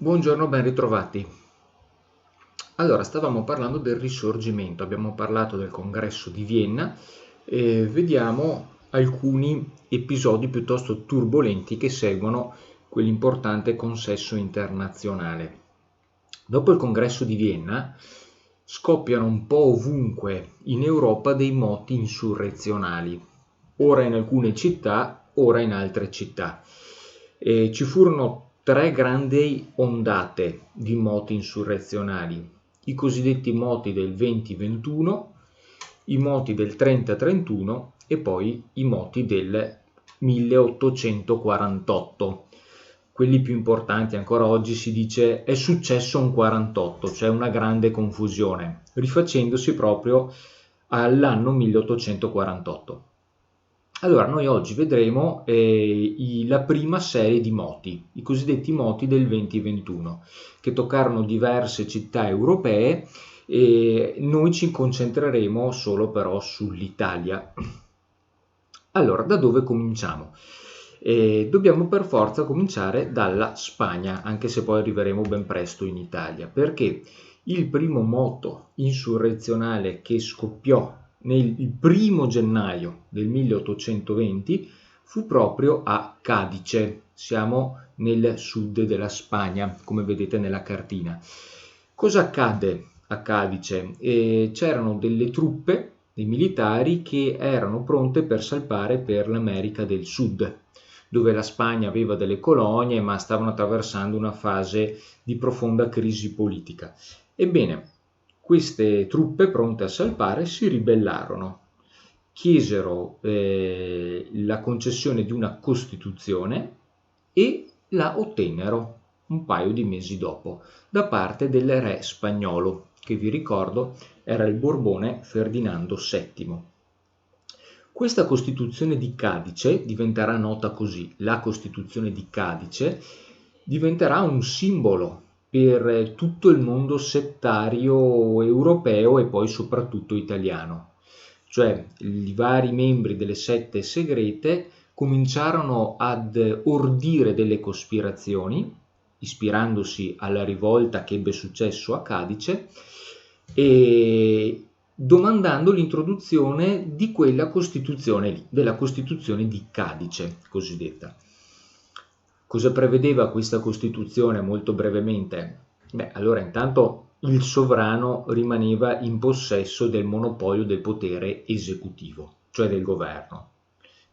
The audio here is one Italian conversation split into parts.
Buongiorno, ben ritrovati. Allora, stavamo parlando del Risorgimento, abbiamo parlato del Congresso di Vienna e vediamo alcuni episodi piuttosto turbolenti che seguono quell'importante consesso internazionale. Dopo il Congresso di Vienna scoppiano un po' ovunque in Europa dei moti insurrezionali, ora in alcune città, ora in altre città. Ci furono tre grandi ondate di moti insurrezionali: i cosiddetti moti del 20-21, i moti del 30-31 e poi i moti del 1848. Quelli più importanti ancora oggi si dice è successo un 48, cioè una grande confusione, rifacendosi proprio all'anno 1848. Allora, noi oggi vedremo la prima serie di moti, i cosiddetti moti del 2021, che toccarono diverse città europee e noi ci concentreremo solo però sull'Italia. Allora, da dove cominciamo? Dobbiamo per forza cominciare dalla Spagna, anche se poi arriveremo ben presto in Italia, perché il primo moto insurrezionale che scoppiò il 1 gennaio del 1820 fu proprio a Cadice. Siamo nel sud della Spagna, come vedete nella cartina. Cosa accadde a Cadice? C'erano delle truppe, dei militari che erano pronte per salpare per l'America del Sud, dove la Spagna aveva delle colonie ma stavano attraversando una fase di profonda crisi politica. Ebbene, queste truppe pronte a salpare si ribellarono, chiesero la concessione di una Costituzione e la ottennero un paio di mesi dopo da parte del re spagnolo, che vi ricordo era il Borbone Ferdinando VII. Questa Costituzione di Cadice diventerà nota così: la Costituzione di Cadice diventerà un simbolo per tutto il mondo settario europeo e poi soprattutto italiano. Cioè, i vari membri delle sette segrete cominciarono ad ordire delle cospirazioni, ispirandosi alla rivolta che ebbe successo a Cadice, e domandando l'introduzione di quella Costituzione lì, della Costituzione di Cadice cosiddetta. Cosa prevedeva questa Costituzione molto brevemente? Allora intanto il sovrano rimaneva in possesso del monopolio del potere esecutivo, cioè del governo,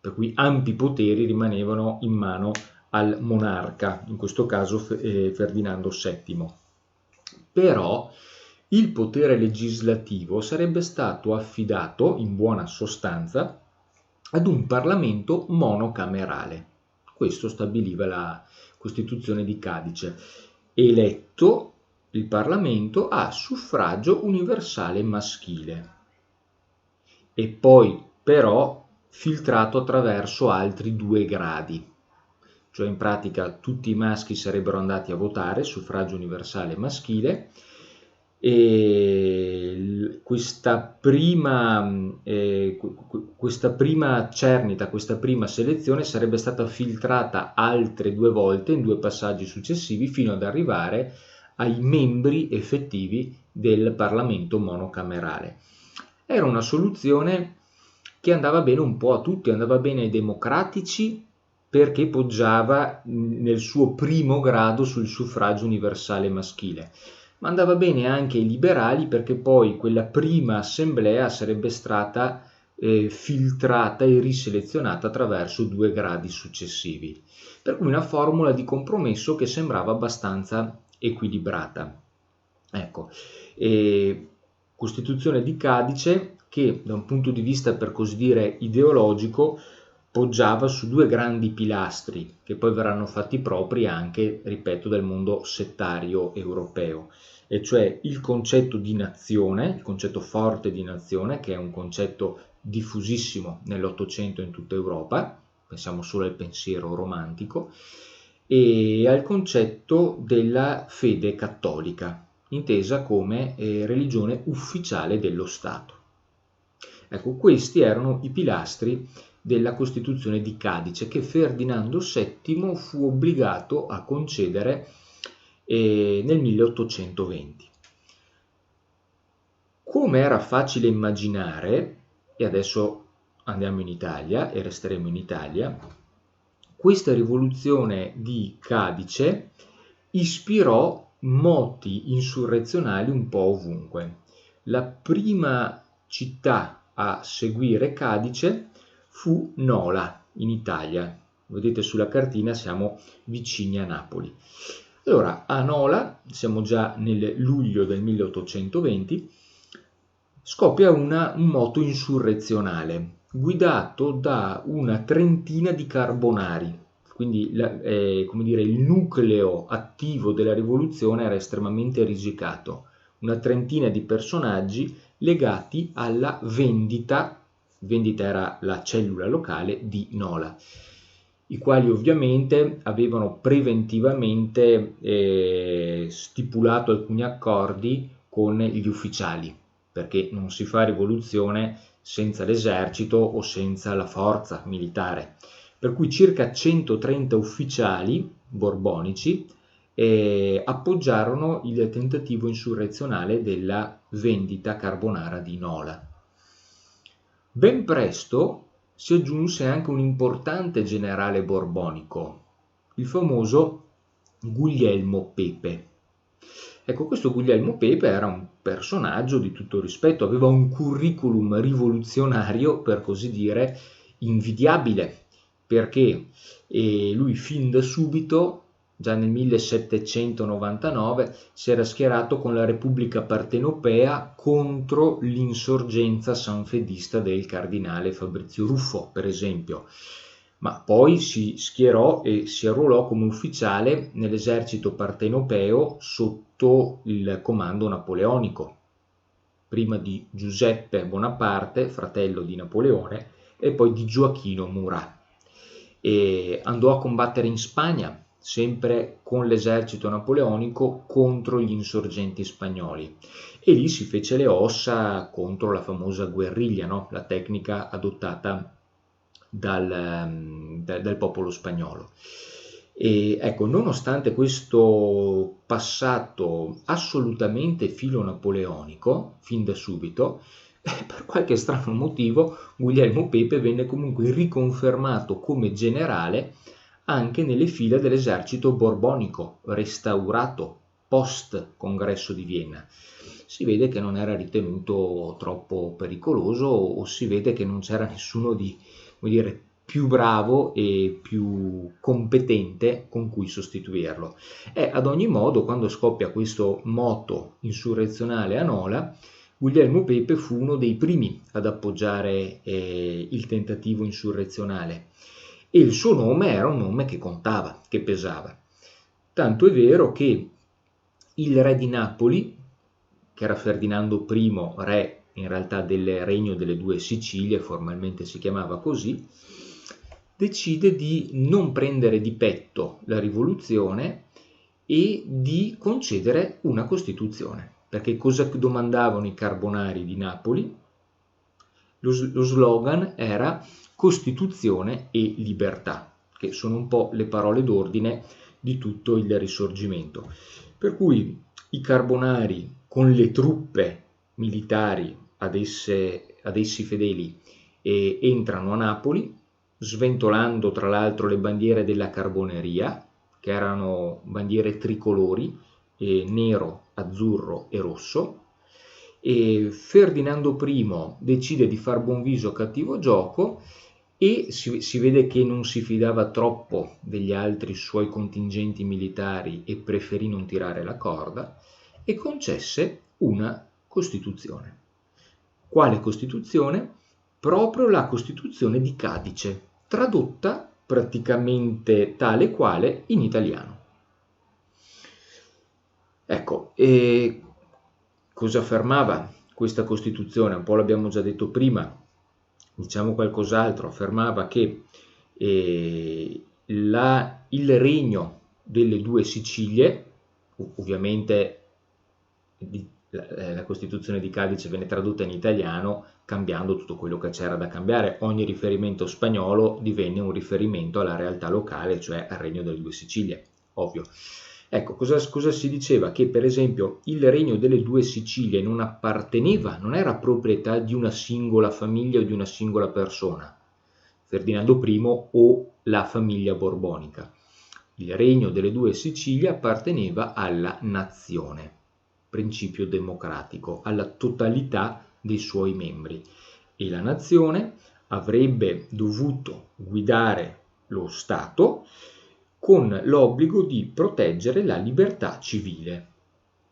per cui ampi poteri rimanevano in mano al monarca, in questo caso Ferdinando VII. Però il potere legislativo sarebbe stato affidato, in buona sostanza, ad un Parlamento monocamerale. Questo stabiliva la Costituzione di Cadice, eletto il Parlamento a suffragio universale maschile e poi però filtrato attraverso altri due gradi. Cioè in pratica tutti i maschi sarebbero andati a votare, suffragio universale maschile, e questa prima cernita, questa prima selezione sarebbe stata filtrata altre due volte in due passaggi successivi fino ad arrivare ai membri effettivi del Parlamento monocamerale. Era una soluzione che andava bene un po' a tutti, andava bene ai democratici perché poggiava nel suo primo grado sul suffragio universale maschile, ma andava bene anche ai liberali perché poi quella prima assemblea sarebbe stata filtrata e riselezionata attraverso due gradi successivi, per cui una formula di compromesso che sembrava abbastanza equilibrata. Ecco, Costituzione di Cadice che da un punto di vista per così dire ideologico poggiava su due grandi pilastri che poi verranno fatti propri anche, ripeto, del mondo settario europeo, e cioè il concetto di nazione, il concetto forte di nazione, che è un concetto diffusissimo nell'Ottocento in tutta Europa, pensiamo solo al pensiero romantico, e al concetto della fede cattolica, intesa come religione ufficiale dello Stato. Ecco, questi erano i pilastri della Costituzione di Cadice che Ferdinando VII fu obbligato a concedere nel 1820. Come era facile immaginare, e adesso andiamo in Italia e resteremo in Italia, questa rivoluzione di Cadice ispirò moti insurrezionali un po' ovunque. La prima città a seguire Cadice fu Nola, in Italia. Vedete sulla cartina, siamo vicini a Napoli. Allora, a Nola, siamo già nel luglio del 1820, scoppia un moto insurrezionale guidato da una trentina di carbonari. Quindi come dire, il nucleo attivo della rivoluzione era estremamente risicato. Una trentina di personaggi legati alla vendita era la cellula locale di Nola, i quali ovviamente avevano preventivamente stipulato alcuni accordi con gli ufficiali, perché non si fa rivoluzione senza l'esercito o senza la forza militare. Per cui circa 130 ufficiali borbonici appoggiarono il tentativo insurrezionale della vendita carbonara di Nola. Ben presto si aggiunse anche un importante generale borbonico, il famoso Guglielmo Pepe. Ecco, questo Guglielmo Pepe era un personaggio di tutto rispetto, aveva un curriculum rivoluzionario, per così dire, invidiabile, perché lui fin da subito, già nel 1799, si era schierato con la Repubblica Partenopea contro l'insorgenza sanfedista del cardinale Fabrizio Ruffo, per esempio. Ma poi si schierò e si arruolò come ufficiale nell'esercito partenopeo sotto il comando napoleonico, prima di Giuseppe Bonaparte, fratello di Napoleone, e poi di Gioachino Murat. E andò a combattere in Spagna, sempre con l'esercito napoleonico, contro gli insorgenti spagnoli, e lì si fece le ossa contro la famosa guerriglia, no? La tecnica adottata dal popolo spagnolo. E ecco, nonostante questo passato assolutamente filo napoleonico, fin da subito, per qualche strano motivo Guglielmo Pepe venne comunque riconfermato come generale anche nelle file dell'esercito borbonico, restaurato post congresso di Vienna. Si vede che non era ritenuto troppo pericoloso, o si vede che non c'era nessuno di, come dire, più bravo e più competente con cui sostituirlo. E ad ogni modo, quando scoppia questo moto insurrezionale a Nola, Guglielmo Pepe fu uno dei primi ad appoggiare il tentativo insurrezionale, e il suo nome era un nome che contava, che pesava. Tanto è vero che il re di Napoli, che era Ferdinando I, re in realtà del Regno delle Due Sicilie, formalmente si chiamava così, decide di non prendere di petto la rivoluzione e di concedere una Costituzione. Perché cosa domandavano i carbonari di Napoli? Lo slogan era Costituzione e libertà, che sono un po' le parole d'ordine di tutto il Risorgimento. Per cui i carbonari, con le truppe militari ad essi fedeli, entrano a Napoli, sventolando tra l'altro le bandiere della Carboneria, che erano bandiere tricolori, nero, azzurro e rosso. E Ferdinando I decide di far buon viso a cattivo gioco, e si vede che non si fidava troppo degli altri suoi contingenti militari e preferì non tirare la corda, e concesse una Costituzione. Quale Costituzione? Proprio la Costituzione di Cadice, tradotta praticamente tale quale in italiano. Ecco, e cosa affermava questa Costituzione? Un po' l'abbiamo già detto prima, diciamo qualcos'altro. Affermava che il regno delle due Sicilie, ovviamente la Costituzione di Cadice venne tradotta in italiano cambiando tutto quello che c'era da cambiare. Ogni riferimento spagnolo divenne un riferimento alla realtà locale, cioè al regno delle due Sicilie, ovvio. Ecco, cosa si diceva? Che per esempio il regno delle due Sicilie non apparteneva, non era proprietà di una singola famiglia o di una singola persona, Ferdinando I o la famiglia borbonica. Il regno delle due Sicilie apparteneva alla nazione, principio democratico, alla totalità dei suoi membri, e la nazione avrebbe dovuto guidare lo Stato con l'obbligo di proteggere la libertà civile.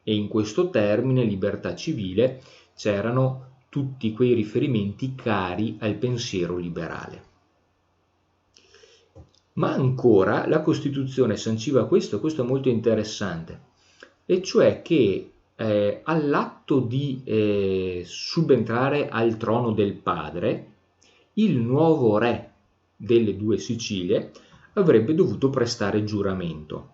E in questo termine, libertà civile, c'erano tutti quei riferimenti cari al pensiero liberale. Ma ancora la Costituzione sanciva questo, e questo è molto interessante, e cioè che all'atto di subentrare al trono del padre, il nuovo re delle due Sicilie avrebbe dovuto prestare giuramento,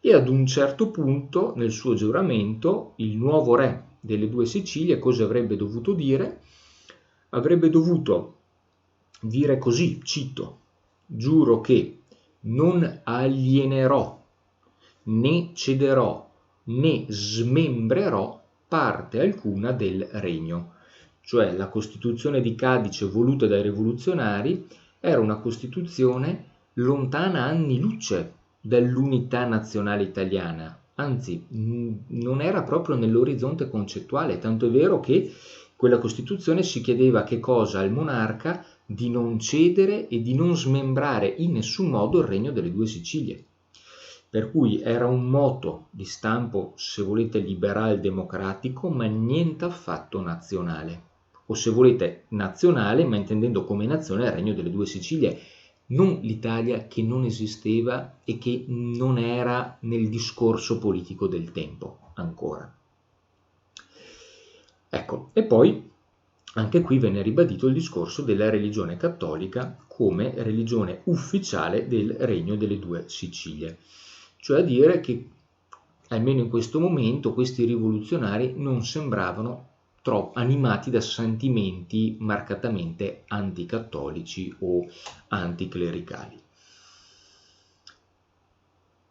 e ad un certo punto nel suo giuramento il nuovo re delle due Sicilie cosa avrebbe dovuto dire? Avrebbe dovuto dire così, cito: giuro che non alienerò, né cederò, né smembrerò parte alcuna del regno. Cioè la Costituzione di Cadice voluta dai rivoluzionari era una Costituzione lontana anni luce dall'unità nazionale italiana, anzi non era proprio nell'orizzonte concettuale, tanto è vero che quella Costituzione si chiedeva che cosa al monarca? Di non cedere e di non smembrare in nessun modo il regno delle due Sicilie. Per cui era un motto di stampo, se volete, liberal-democratico, ma niente affatto nazionale. O se volete, nazionale, ma intendendo come nazione il regno delle due Sicilie, non l'Italia che non esisteva e che non era nel discorso politico del tempo ancora. Ecco, e poi anche qui venne ribadito il discorso della religione cattolica come religione ufficiale del Regno delle due Sicilie, cioè a dire che almeno in questo momento questi rivoluzionari non sembravano troppo animati da sentimenti marcatamente anticattolici o anticlericali.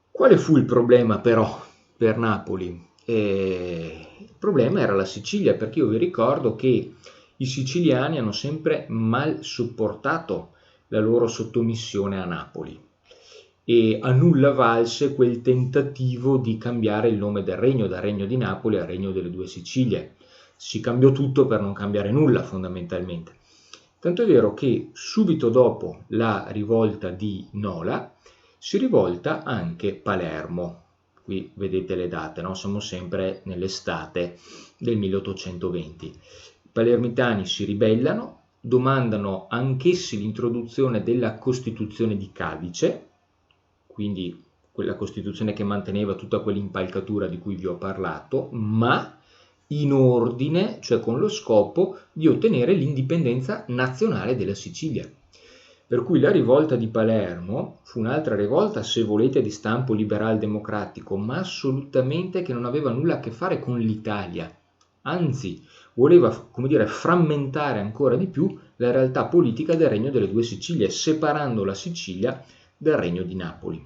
Quale fu il problema però per Napoli? Il problema era la Sicilia, perché io vi ricordo che i siciliani hanno sempre mal sopportato la loro sottomissione a Napoli e a nulla valse quel tentativo di cambiare il nome del regno, dal Regno di Napoli al Regno delle due Sicilie. Si cambiò tutto per non cambiare nulla fondamentalmente. Tanto è vero che subito dopo la rivolta di Nola si rivolta anche Palermo. Qui vedete le date, no? Siamo sempre nell'estate del 1820. I palermitani si ribellano, domandano anch'essi l'introduzione della Costituzione di Cadice, quindi quella Costituzione che manteneva tutta quell'impalcatura di cui vi ho parlato, ma in ordine, cioè con lo scopo di ottenere l'indipendenza nazionale della Sicilia. Per cui la rivolta di Palermo fu un'altra rivolta, se volete, di stampo liberal-democratico, ma assolutamente che non aveva nulla a che fare con l'Italia. Anzi, voleva, come dire, frammentare ancora di più la realtà politica del Regno delle due Sicilie, separando la Sicilia dal Regno di Napoli.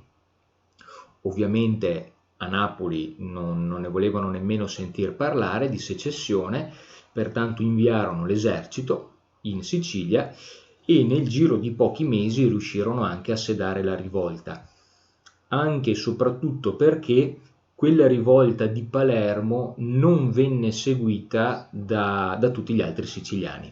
Ovviamente a Napoli non ne volevano nemmeno sentir parlare di secessione, pertanto inviarono l'esercito in Sicilia e nel giro di pochi mesi riuscirono anche a sedare la rivolta, anche e soprattutto perché quella rivolta di Palermo non venne seguita da tutti gli altri siciliani,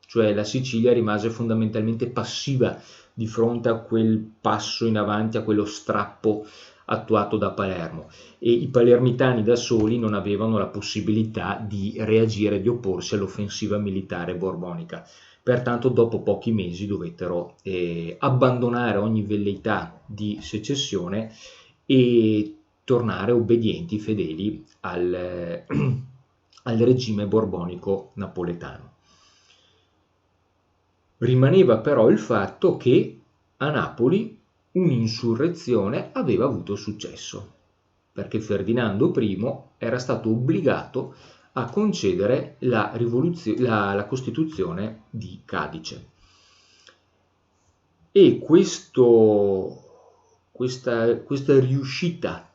cioè la Sicilia rimase fondamentalmente passiva di fronte a quel passo in avanti, a quello strappo attuato da Palermo, e i palermitani da soli non avevano la possibilità di reagire, di opporsi all'offensiva militare borbonica. Pertanto dopo pochi mesi dovettero abbandonare ogni velleità di secessione e tornare obbedienti, fedeli al regime borbonico napoletano. Rimaneva però il fatto che a Napoli un'insurrezione aveva avuto successo, perché Ferdinando I era stato obbligato a concedere la Costituzione di Cadice. E questa riuscita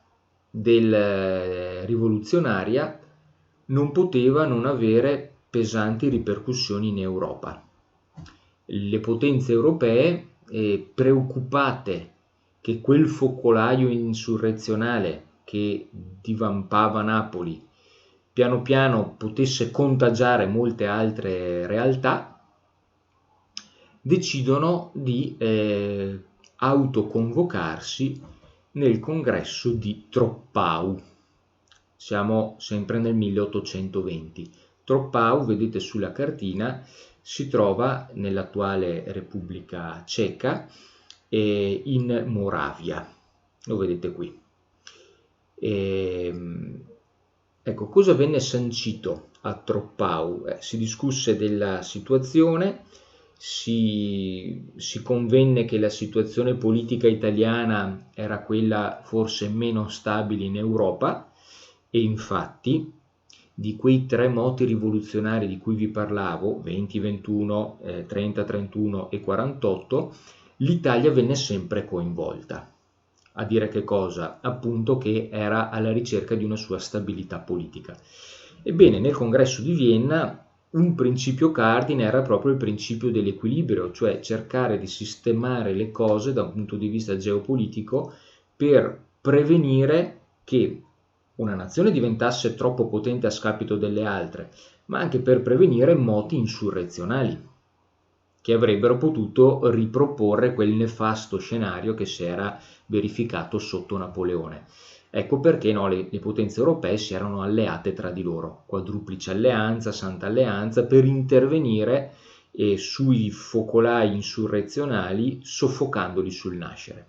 rivoluzionaria non poteva non avere pesanti ripercussioni in Europa. Le potenze europee, preoccupate che quel focolaio insurrezionale che divampava Napoli piano piano potesse contagiare molte altre realtà, decidono di autoconvocarsi nel congresso di Troppau. Siamo sempre nel 1820. Troppau, vedete sulla cartina, si trova nell'attuale Repubblica Ceca e in Moravia. Lo vedete qui. Ecco, cosa venne sancito a Troppau? Si discusse della situazione, si convenne che la situazione politica italiana era quella forse meno stabile in Europa, e infatti di quei 3 moti rivoluzionari di cui vi parlavo, 20-21, 30-31 e 48, l'Italia venne sempre coinvolta. A dire che cosa? Appunto che era alla ricerca di una sua stabilità politica. Ebbene, nel congresso di Vienna un principio cardine era proprio il principio dell'equilibrio, cioè cercare di sistemare le cose da un punto di vista geopolitico per prevenire che una nazione diventasse troppo potente a scapito delle altre, ma anche per prevenire moti insurrezionali che avrebbero potuto riproporre quel nefasto scenario che si era verificato sotto Napoleone. Ecco perché le potenze europee si erano alleate tra di loro, quadruplice alleanza, santa alleanza, per intervenire sui focolai insurrezionali, soffocandoli sul nascere.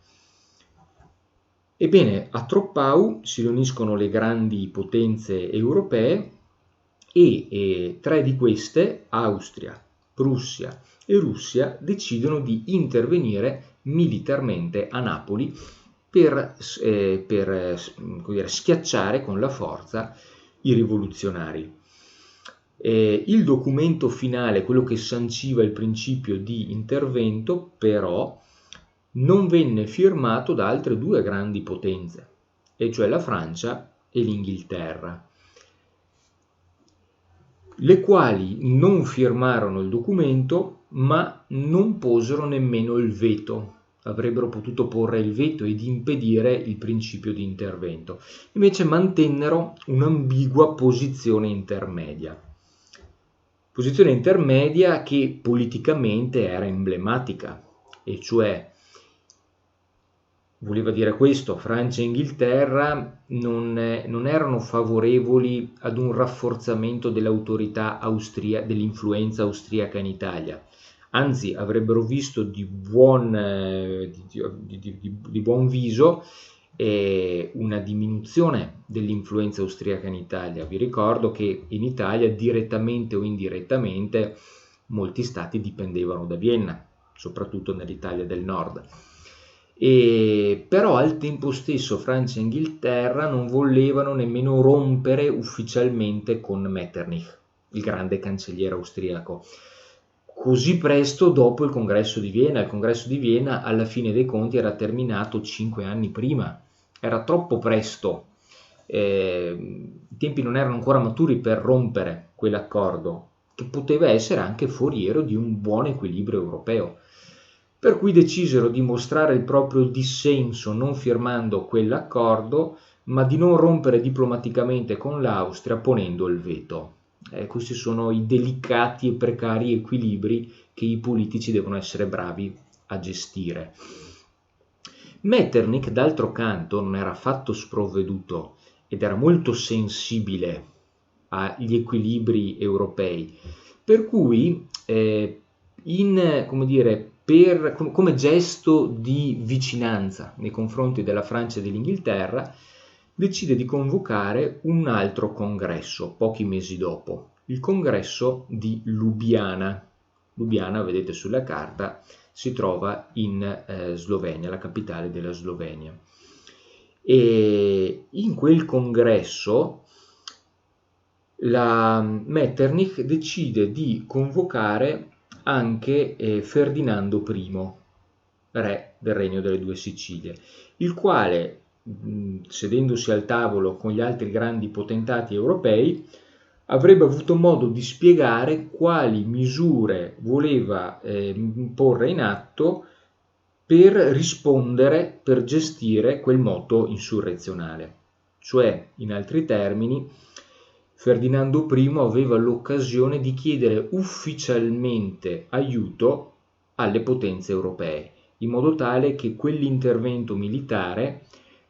Ebbene, a Troppau si riuniscono le grandi potenze europee e 3 di queste, Austria, Prussia e Russia, decidono di intervenire militarmente a Napoli per schiacciare con la forza i rivoluzionari. Il documento finale, quello che sanciva il principio di intervento, però non venne firmato da altre 2 grandi potenze, e cioè la Francia e l'Inghilterra, le quali non firmarono il documento ma non posero nemmeno il veto. Avrebbero potuto porre il veto ed impedire il principio di intervento, invece mantennero un'ambigua posizione intermedia che politicamente era emblematica, e cioè voleva dire questo: Francia e Inghilterra non erano favorevoli ad un rafforzamento dell'autorità dell'influenza austriaca in Italia, anzi avrebbero visto di buon viso una diminuzione dell'influenza austriaca in Italia. Vi ricordo che in Italia, direttamente o indirettamente, molti stati dipendevano da Vienna, soprattutto nell'Italia del Nord. Però al tempo stesso Francia e Inghilterra non volevano nemmeno rompere ufficialmente con Metternich, il grande cancelliere austriaco, così presto dopo il congresso di Vienna. Il congresso di Vienna alla fine dei conti era terminato 5 anni prima, era troppo presto, i tempi non erano ancora maturi per rompere quell'accordo, che poteva essere anche foriero di un buon equilibrio europeo. Per cui decisero di mostrare il proprio dissenso non firmando quell'accordo, ma di non rompere diplomaticamente con l'Austria ponendo il veto. Questi sono i delicati e precari equilibri che i politici devono essere bravi a gestire. Metternich, d'altro canto, non era affatto sprovveduto ed era molto sensibile agli equilibri europei, per cui come gesto di vicinanza nei confronti della Francia e dell'Inghilterra, decide di convocare un altro congresso pochi mesi dopo, il congresso di Lubiana. Lubiana, vedete sulla carta, si trova in Slovenia, la capitale della Slovenia. E in quel congresso la Metternich decide di convocare anche Ferdinando I, re del Regno delle Due Sicilie, il quale sedendosi al tavolo con gli altri grandi potentati europei, avrebbe avuto modo di spiegare quali misure voleva porre in atto per rispondere, per gestire quel moto insurrezionale. Cioè, in altri termini, Ferdinando I aveva l'occasione di chiedere ufficialmente aiuto alle potenze europee, in modo tale che quell'intervento militare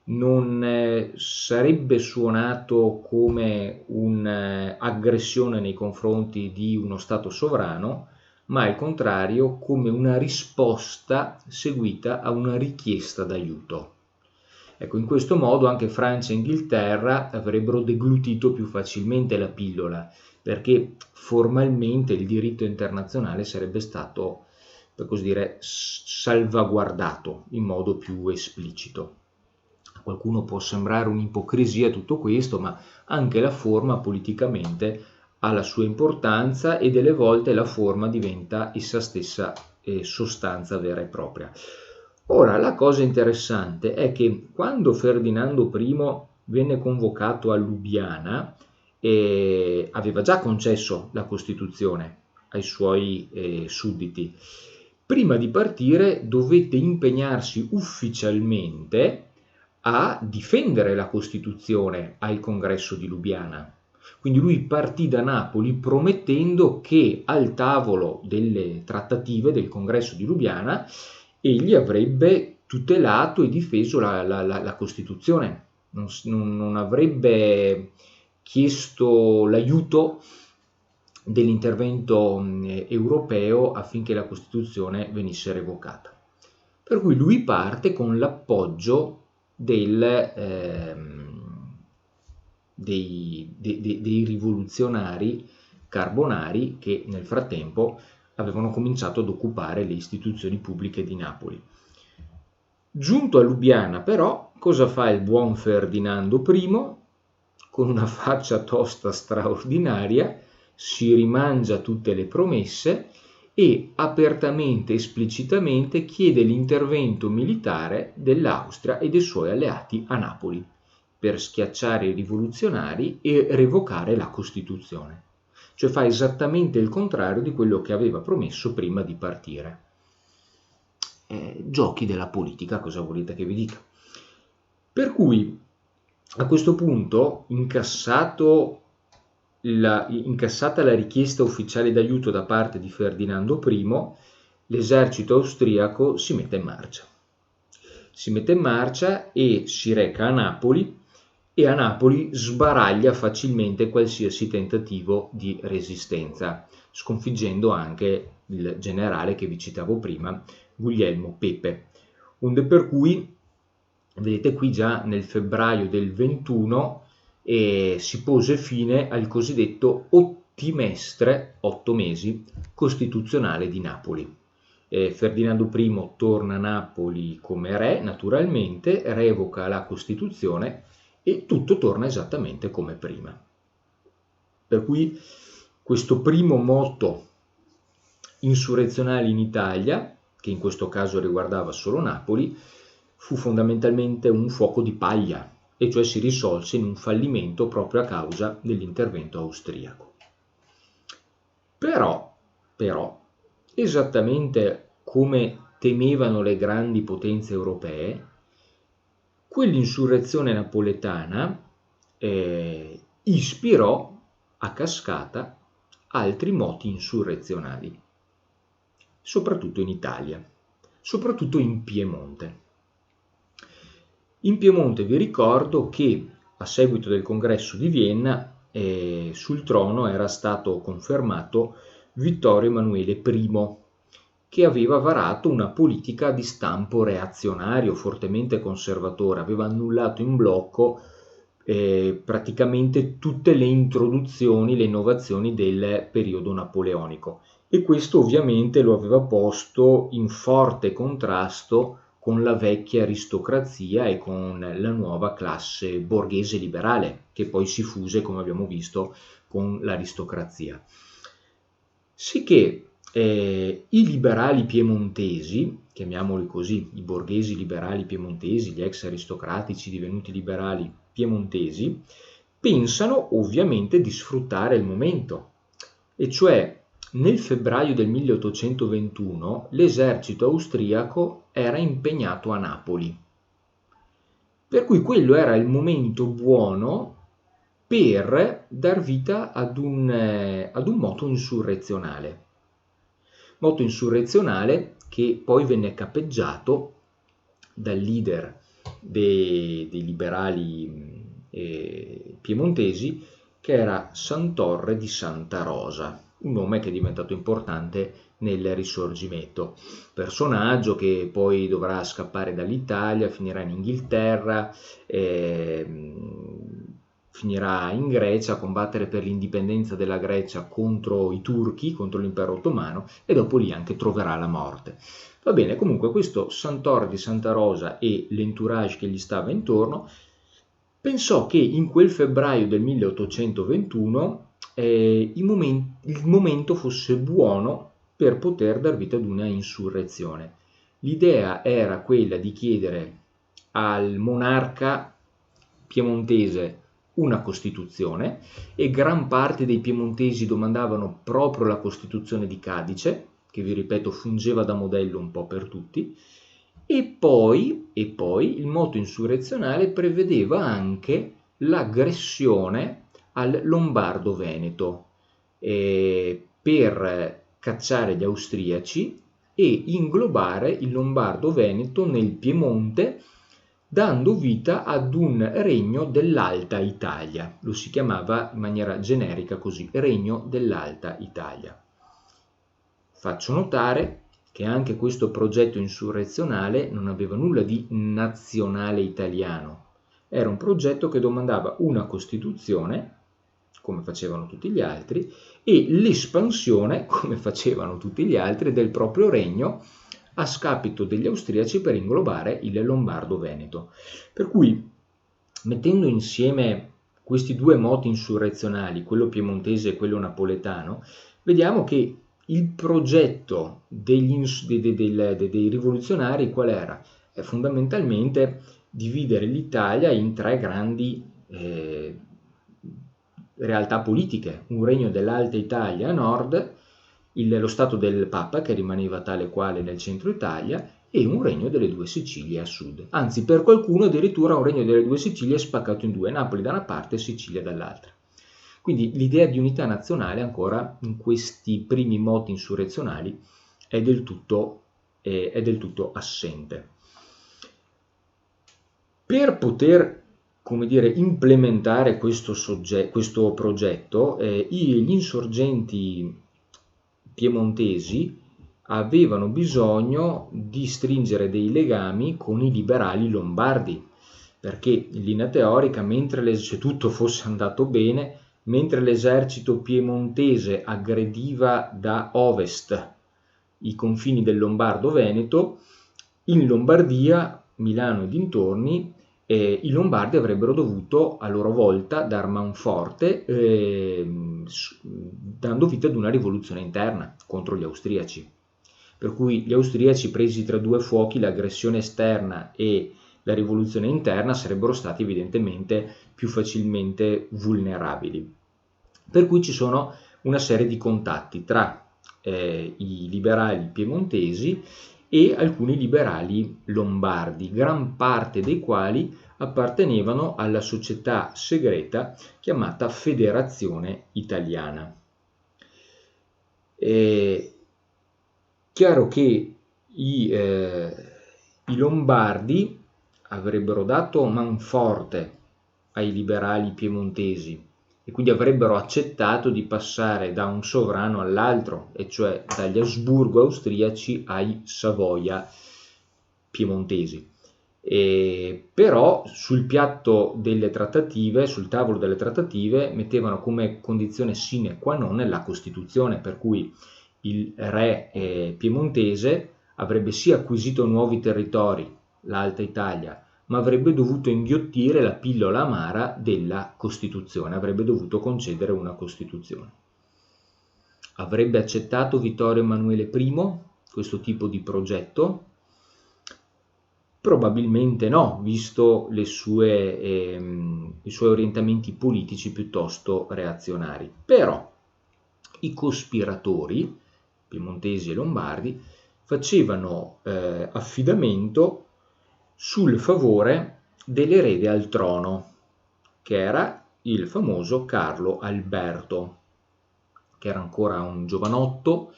non sarebbe suonato come un'aggressione nei confronti di uno Stato sovrano, ma al contrario come una risposta seguita a una richiesta d'aiuto. Ecco, in questo modo anche Francia e Inghilterra avrebbero deglutito più facilmente la pillola, perché formalmente il diritto internazionale sarebbe stato, per così dire, salvaguardato in modo più esplicito. A qualcuno può sembrare un'ipocrisia tutto questo, ma anche la forma politicamente ha la sua importanza e delle volte la forma diventa essa stessa sostanza vera e propria. Ora, la cosa interessante è che quando Ferdinando I venne convocato a Lubiana, aveva già concesso la Costituzione ai suoi sudditi. Prima di partire dovette impegnarsi ufficialmente a difendere la Costituzione al Congresso di Lubiana. Quindi lui partì da Napoli promettendo che al tavolo delle trattative del Congresso di Lubiana egli avrebbe tutelato e difeso la Costituzione, non avrebbe chiesto l'aiuto dell'intervento europeo affinché la Costituzione venisse revocata. Per cui lui parte con l'appoggio dei rivoluzionari carbonari che nel frattempo avevano cominciato ad occupare le istituzioni pubbliche di Napoli. Giunto a Lubiana, però, cosa fa il buon Ferdinando I? Con una faccia tosta straordinaria, si rimangia tutte le promesse e apertamente, esplicitamente chiede l'intervento militare dell'Austria e dei suoi alleati a Napoli per schiacciare i rivoluzionari e revocare la Costituzione. Cioè fa esattamente il contrario di quello che aveva promesso prima di partire. Giochi della politica, cosa volete che vi dica? Per cui a questo punto, incassata la richiesta ufficiale d'aiuto da parte di Ferdinando I, l'esercito austriaco si mette in marcia. Si mette in marcia e si reca a Napoli, e a Napoli sbaraglia facilmente qualsiasi tentativo di resistenza, sconfiggendo anche il generale che vi citavo prima, Guglielmo Pepe. Onde per cui, vedete qui già nel febbraio del 21, si pose fine al cosiddetto ottimestre, 8 mesi, costituzionale di Napoli. Ferdinando I torna a Napoli come re, naturalmente, revoca la Costituzione e tutto torna esattamente come prima. Per cui questo primo moto insurrezionale in Italia, che in questo caso riguardava solo Napoli, fu fondamentalmente un fuoco di paglia, e cioè si risolse in un fallimento proprio a causa dell'intervento austriaco. Però, esattamente come temevano le grandi potenze europee, quell'insurrezione napoletana ispirò a cascata altri moti insurrezionali, soprattutto in Italia, soprattutto in Piemonte. In Piemonte vi ricordo che a seguito del congresso di Vienna sul trono era stato confermato Vittorio Emanuele I, che aveva varato una politica di stampo reazionario, fortemente conservatore, aveva annullato in blocco praticamente tutte le introduzioni, le innovazioni del periodo napoleonico, e questo ovviamente lo aveva posto in forte contrasto con la vecchia aristocrazia e con la nuova classe borghese liberale, che poi si fuse, come abbiamo visto, con l'aristocrazia. Sicché I liberali piemontesi, chiamiamoli così, i borghesi liberali piemontesi, gli ex aristocratici divenuti liberali piemontesi, pensano ovviamente di sfruttare il momento, e cioè nel febbraio del 1821 l'esercito austriaco era impegnato a Napoli, per cui quello era il momento buono per dar vita ad un moto insurrezionale. Moto insurrezionale che poi venne capeggiato dal leader dei liberali piemontesi, che era Santorre di Santa Rosa, un nome che è diventato importante nel Risorgimento. Personaggio che poi dovrà scappare dall'Italia, finirà in Inghilterra, finirà in Grecia a combattere per l'indipendenza della Grecia contro i turchi, contro l'impero ottomano, e dopo lì anche troverà la morte. Va bene, comunque questo Santorre di Santa Rosa e l'entourage che gli stava intorno pensò che in quel febbraio del 1821 il momento fosse buono per poter dar vita ad una insurrezione. L'idea era quella di chiedere al monarca piemontese una Costituzione, e gran parte dei piemontesi domandavano proprio la Costituzione di Cadice, che vi ripeto fungeva da modello un po' per tutti, e poi il moto insurrezionale prevedeva anche l'aggressione al Lombardo-Veneto per cacciare gli austriaci e inglobare il Lombardo-Veneto nel Piemonte, dando vita ad un regno dell'Alta Italia. Lo si chiamava in maniera generica così, Regno dell'Alta Italia. Faccio notare che anche questo progetto insurrezionale non aveva nulla di nazionale italiano. Era un progetto che domandava una Costituzione, come facevano tutti gli altri, e l'espansione, come facevano tutti gli altri, del proprio regno a scapito degli austriaci per inglobare il Lombardo-Veneto. Per cui, mettendo insieme questi due moti insurrezionali, quello piemontese e quello napoletano, vediamo che il progetto dei rivoluzionari qual era? È fondamentalmente dividere l'Italia in tre grandi realtà politiche: un regno dell'Alta Italia a nord, lo Stato del Papa che rimaneva tale quale nel centro Italia, e un regno delle due Sicilie a sud. Anzi, per qualcuno addirittura un regno delle due Sicilie spaccato in due, Napoli da una parte e Sicilia dall'altra. Quindi l'idea di unità nazionale ancora in questi primi moti insurrezionali è del tutto assente. Per poter, come dire, implementare questo progetto, gli insorgenti piemontesi avevano bisogno di stringere dei legami con i liberali lombardi, perché in linea teorica, se tutto fosse andato bene, mentre l'esercito piemontese aggrediva da ovest i confini del Lombardo-Veneto, in Lombardia, Milano e dintorni, i Lombardi avrebbero dovuto a loro volta dar manforte, dando vita ad una rivoluzione interna contro gli austriaci. Per cui gli austriaci, presi tra due fuochi, l'aggressione esterna e la rivoluzione interna, sarebbero stati evidentemente più facilmente vulnerabili. Per cui ci sono una serie di contatti tra i liberali piemontesi e alcuni liberali lombardi, gran parte dei quali appartenevano alla società segreta chiamata Federazione Italiana. Chiaro che i lombardi avrebbero dato manforte ai liberali piemontesi e quindi avrebbero accettato di passare da un sovrano all'altro, e cioè dagli Asburgo austriaci ai Savoia piemontesi. Però sul piatto delle trattative, sul tavolo delle trattative, mettevano come condizione sine qua non la Costituzione, per cui il re piemontese avrebbe sì acquisito nuovi territori, l'Alta Italia, ma avrebbe dovuto inghiottire la pillola amara della Costituzione, avrebbe dovuto concedere una Costituzione. avrebbe accettato Vittorio Emanuele I questo tipo di progetto? Probabilmente no, visto i suoi orientamenti politici piuttosto reazionari. Però i cospiratori, piemontesi e lombardi, facevano affidamento sul favore dell'erede al trono, che era il famoso Carlo Alberto, che era ancora un giovanotto,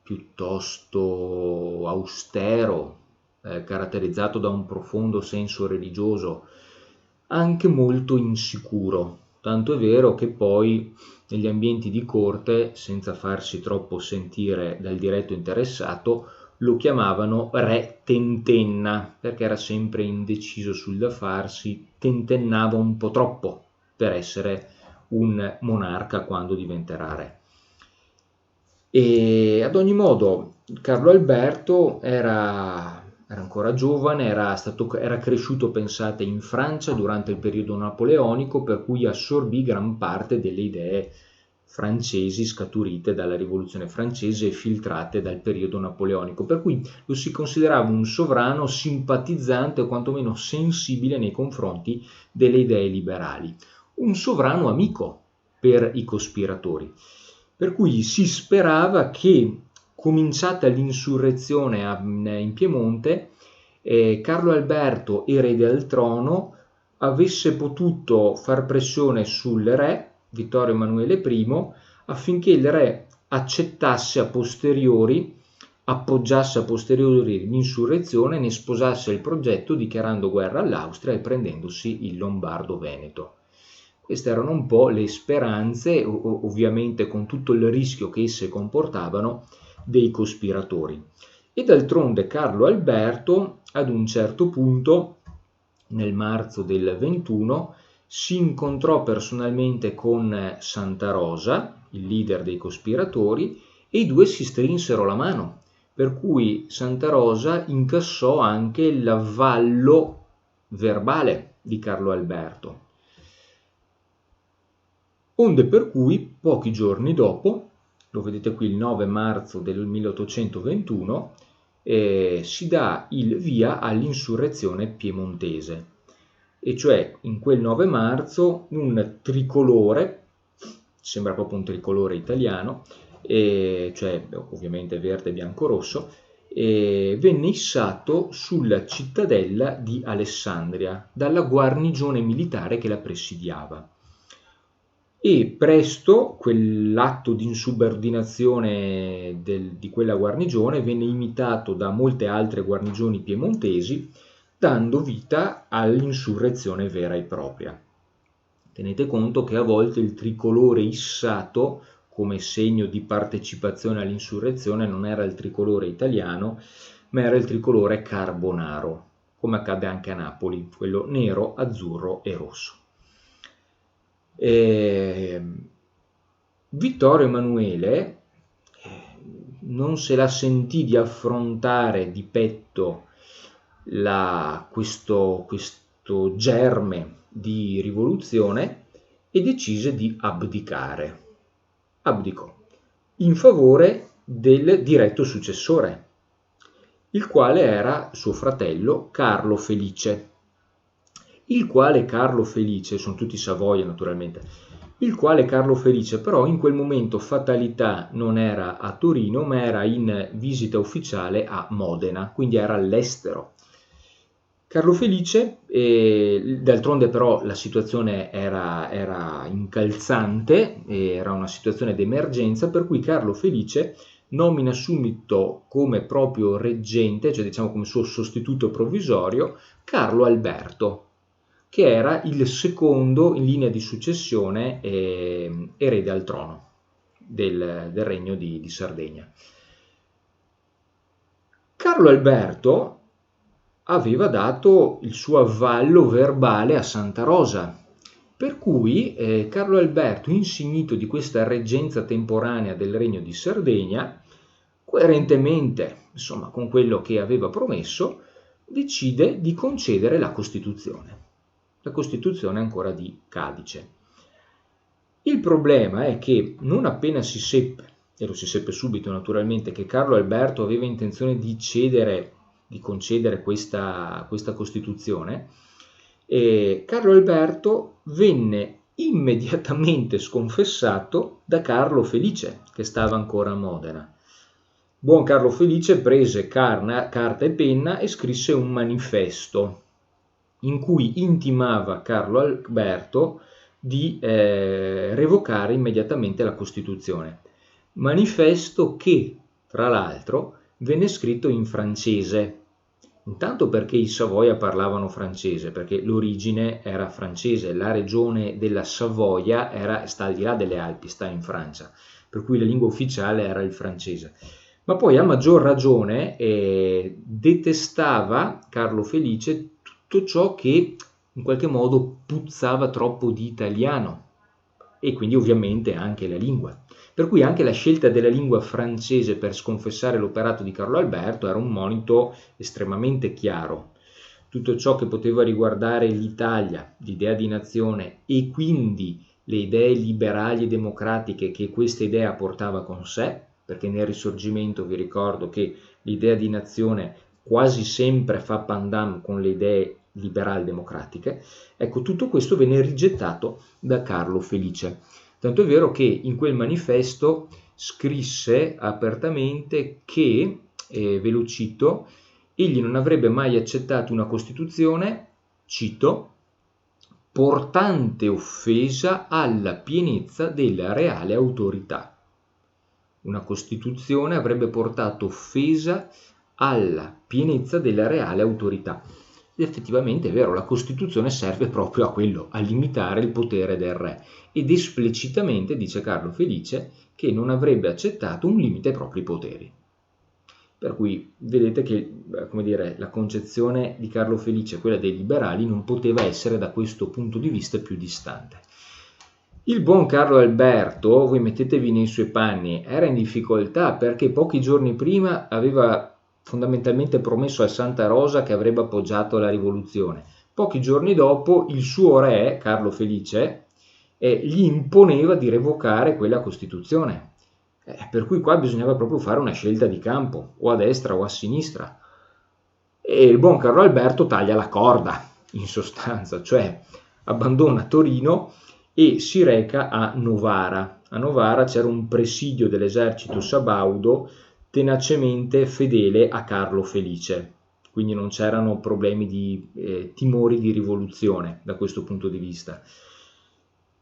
piuttosto austero, caratterizzato da un profondo senso religioso, anche molto insicuro, tanto è vero che poi negli ambienti di corte, senza farsi troppo sentire dal diretto interessato, lo chiamavano re tentenna, perché era sempre indeciso sul da farsi, tentennava un po' troppo per essere un monarca quando diventerà re. E ad ogni modo Carlo Alberto era ancora giovane, era cresciuto, pensate, in Francia durante il periodo napoleonico, per cui assorbì gran parte delle idee francesi scaturite dalla rivoluzione francese e filtrate dal periodo napoleonico, per cui lo si considerava un sovrano simpatizzante o quantomeno sensibile nei confronti delle idee liberali, un sovrano amico per i cospiratori. Per cui si sperava che, cominciata l'insurrezione in Piemonte, Carlo Alberto, erede al trono, avesse potuto far pressione sul re, Vittorio Emanuele I, affinché il re accettasse a posteriori, appoggiasse a posteriori l'insurrezione e ne sposasse il progetto, dichiarando guerra all'Austria e prendendosi il Lombardo-Veneto. Queste erano un po' le speranze, ovviamente con tutto il rischio che esse comportavano, dei cospiratori. E d'altronde Carlo Alberto, ad un certo punto, nel marzo del 21, si incontrò personalmente con Santa Rosa, il leader dei cospiratori, e i due si strinsero la mano, per cui Santa Rosa incassò anche l'avallo verbale di Carlo Alberto. Onde per cui, pochi giorni dopo, lo vedete qui il 9 marzo del 1821, si dà il via all'insurrezione piemontese. E cioè in quel 9 marzo un tricolore, sembra proprio un tricolore italiano, cioè ovviamente verde, bianco, rosso, venne issato sulla cittadella di Alessandria dalla guarnigione militare che la presidiava. E presto quell'atto di insubordinazione di quella guarnigione venne imitato da molte altre guarnigioni piemontesi, dando vita all'insurrezione vera e propria. Tenete conto che a volte il tricolore issato come segno di partecipazione all'insurrezione non era il tricolore italiano, ma era il tricolore carbonaro, come accade anche a Napoli, quello nero, azzurro e rosso. Vittorio Emanuele non se la sentì di affrontare di petto questo germe di rivoluzione e decise di abdicare. Abdicò in favore del diretto successore, il quale era suo fratello Carlo Felice. Il quale Carlo Felice, sono tutti Savoia naturalmente, il quale Carlo Felice però in quel momento, fatalità, non era a Torino ma era in visita ufficiale a Modena, quindi era all'estero. Carlo Felice, d'altronde però la situazione era incalzante, era una situazione d'emergenza, per cui Carlo Felice nomina subito come proprio reggente, cioè diciamo come suo sostituto provvisorio, Carlo Alberto, che era il secondo in linea di successione erede al trono del regno di Sardegna. Carlo Alberto aveva dato il suo avvallo verbale a Santa Rosa, per cui Carlo Alberto, insignito di questa reggenza temporanea del regno di Sardegna, coerentemente insomma con quello che aveva promesso, decide di concedere la Costituzione ancora di Cadice. Il problema è che non appena si seppe, e lo si seppe subito naturalmente, che Carlo Alberto aveva intenzione di concedere questa Costituzione, Carlo Alberto venne immediatamente sconfessato da Carlo Felice, che stava ancora a Modena. Buon Carlo Felice prese carta e penna e scrisse un manifesto in cui intimava Carlo Alberto di revocare immediatamente la Costituzione. Manifesto che, tra l'altro, venne scritto in francese. Intanto perché i Savoia parlavano francese, perché l'origine era francese, la regione della Savoia sta al di là delle Alpi, sta in Francia, per cui la lingua ufficiale era il francese. Ma poi a maggior ragione detestava Carlo Felice tutto ciò che in qualche modo puzzava troppo di italiano, e quindi ovviamente anche la lingua. Per cui anche la scelta della lingua francese per sconfessare l'operato di Carlo Alberto era un monito estremamente chiaro. Tutto ciò che poteva riguardare l'Italia, l'idea di nazione e quindi le idee liberali e democratiche che questa idea portava con sé, perché nel Risorgimento vi ricordo che l'idea di nazione quasi sempre fa pandan con le idee liberali democratiche, ecco, tutto questo venne rigettato da Carlo Felice. Tanto è vero che in quel manifesto scrisse apertamente che, ve lo cito, egli non avrebbe mai accettato una Costituzione, cito, portante offesa alla pienezza della reale autorità. Una Costituzione avrebbe portato offesa alla pienezza della reale autorità. Ed effettivamente è vero, la Costituzione serve proprio a quello, a limitare il potere del re. Ed esplicitamente dice Carlo Felice che non avrebbe accettato un limite ai propri poteri. Per cui vedete che, come dire, la concezione di Carlo Felice, quella dei liberali, non poteva essere da questo punto di vista più distante. Il buon Carlo Alberto, voi mettetevi nei suoi panni, era in difficoltà perché pochi giorni prima aveva fondamentalmente promesso a Santa Rosa che avrebbe appoggiato la rivoluzione. Pochi giorni dopo il suo re, Carlo Felice, gli imponeva di revocare quella Costituzione. Per cui qua bisognava proprio fare una scelta di campo, o a destra o a sinistra. E il buon Carlo Alberto taglia la corda, in sostanza, cioè abbandona Torino e si reca a Novara. A Novara c'era un presidio dell'esercito sabaudo tenacemente fedele a Carlo Felice, quindi non c'erano problemi di timori di rivoluzione da questo punto di vista.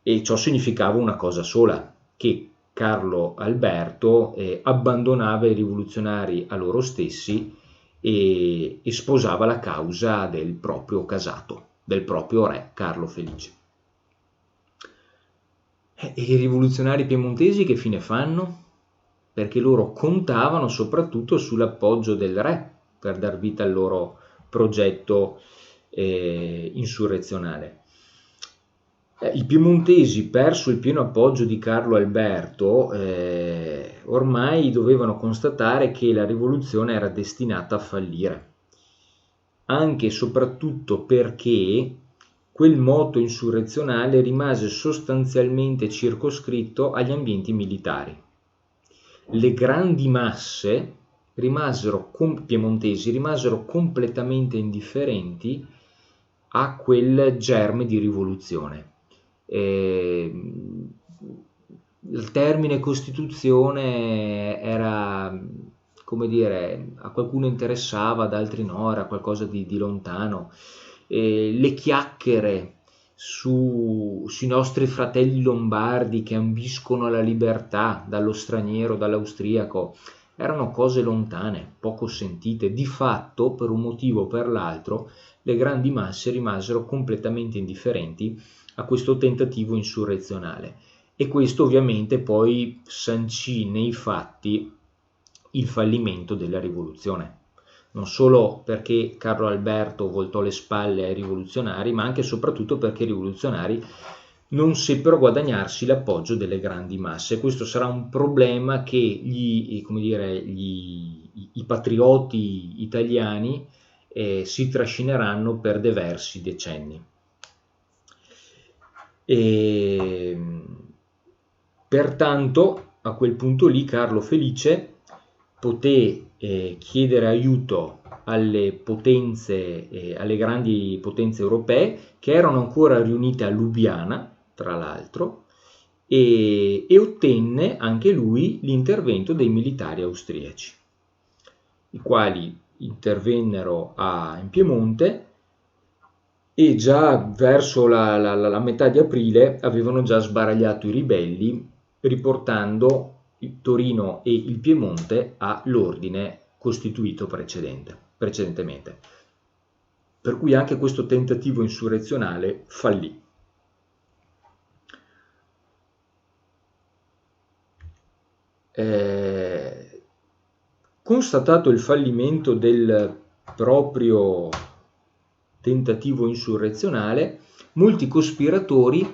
E ciò significava una cosa sola, che Carlo Alberto abbandonava i rivoluzionari a loro stessi e sposava la causa del proprio casato, del proprio re Carlo Felice. E i rivoluzionari piemontesi che fine fanno? Perché loro contavano soprattutto sull'appoggio del re per dar vita al loro progetto insurrezionale. I piemontesi, perso il pieno appoggio di Carlo Alberto, ormai dovevano constatare che la rivoluzione era destinata a fallire, anche e soprattutto perché quel moto insurrezionale rimase sostanzialmente circoscritto agli ambienti militari. Le grandi masse piemontesi rimasero completamente indifferenti a quel germe di rivoluzione. Il termine Costituzione era, come dire, a qualcuno interessava, ad altri no, era qualcosa di lontano. Le chiacchiere sui nostri fratelli lombardi che ambiscono alla libertà dallo straniero, dall'austriaco, erano cose lontane, poco sentite. Di fatto, per un motivo o per l'altro, le grandi masse rimasero completamente indifferenti a questo tentativo insurrezionale, e questo ovviamente poi sancì nei fatti il fallimento della rivoluzione. Non solo perché Carlo Alberto voltò le spalle ai rivoluzionari, ma anche e soprattutto perché i rivoluzionari non seppero guadagnarsi l'appoggio delle grandi masse. Questo sarà un problema che i patrioti italiani si trascineranno per diversi decenni. Pertanto a quel punto lì Carlo Felice poté chiedere aiuto alle potenze, alle grandi potenze europee che erano ancora riunite a Lubiana, tra l'altro, e ottenne anche lui l'intervento dei militari austriaci, i quali intervennero in Piemonte e già verso la metà di aprile avevano già sbaragliato i ribelli, riportando il Torino e il Piemonte all'ordine costituito precedentemente. Per cui anche questo tentativo insurrezionale fallì. Constatato il fallimento del proprio tentativo insurrezionale, molti cospiratori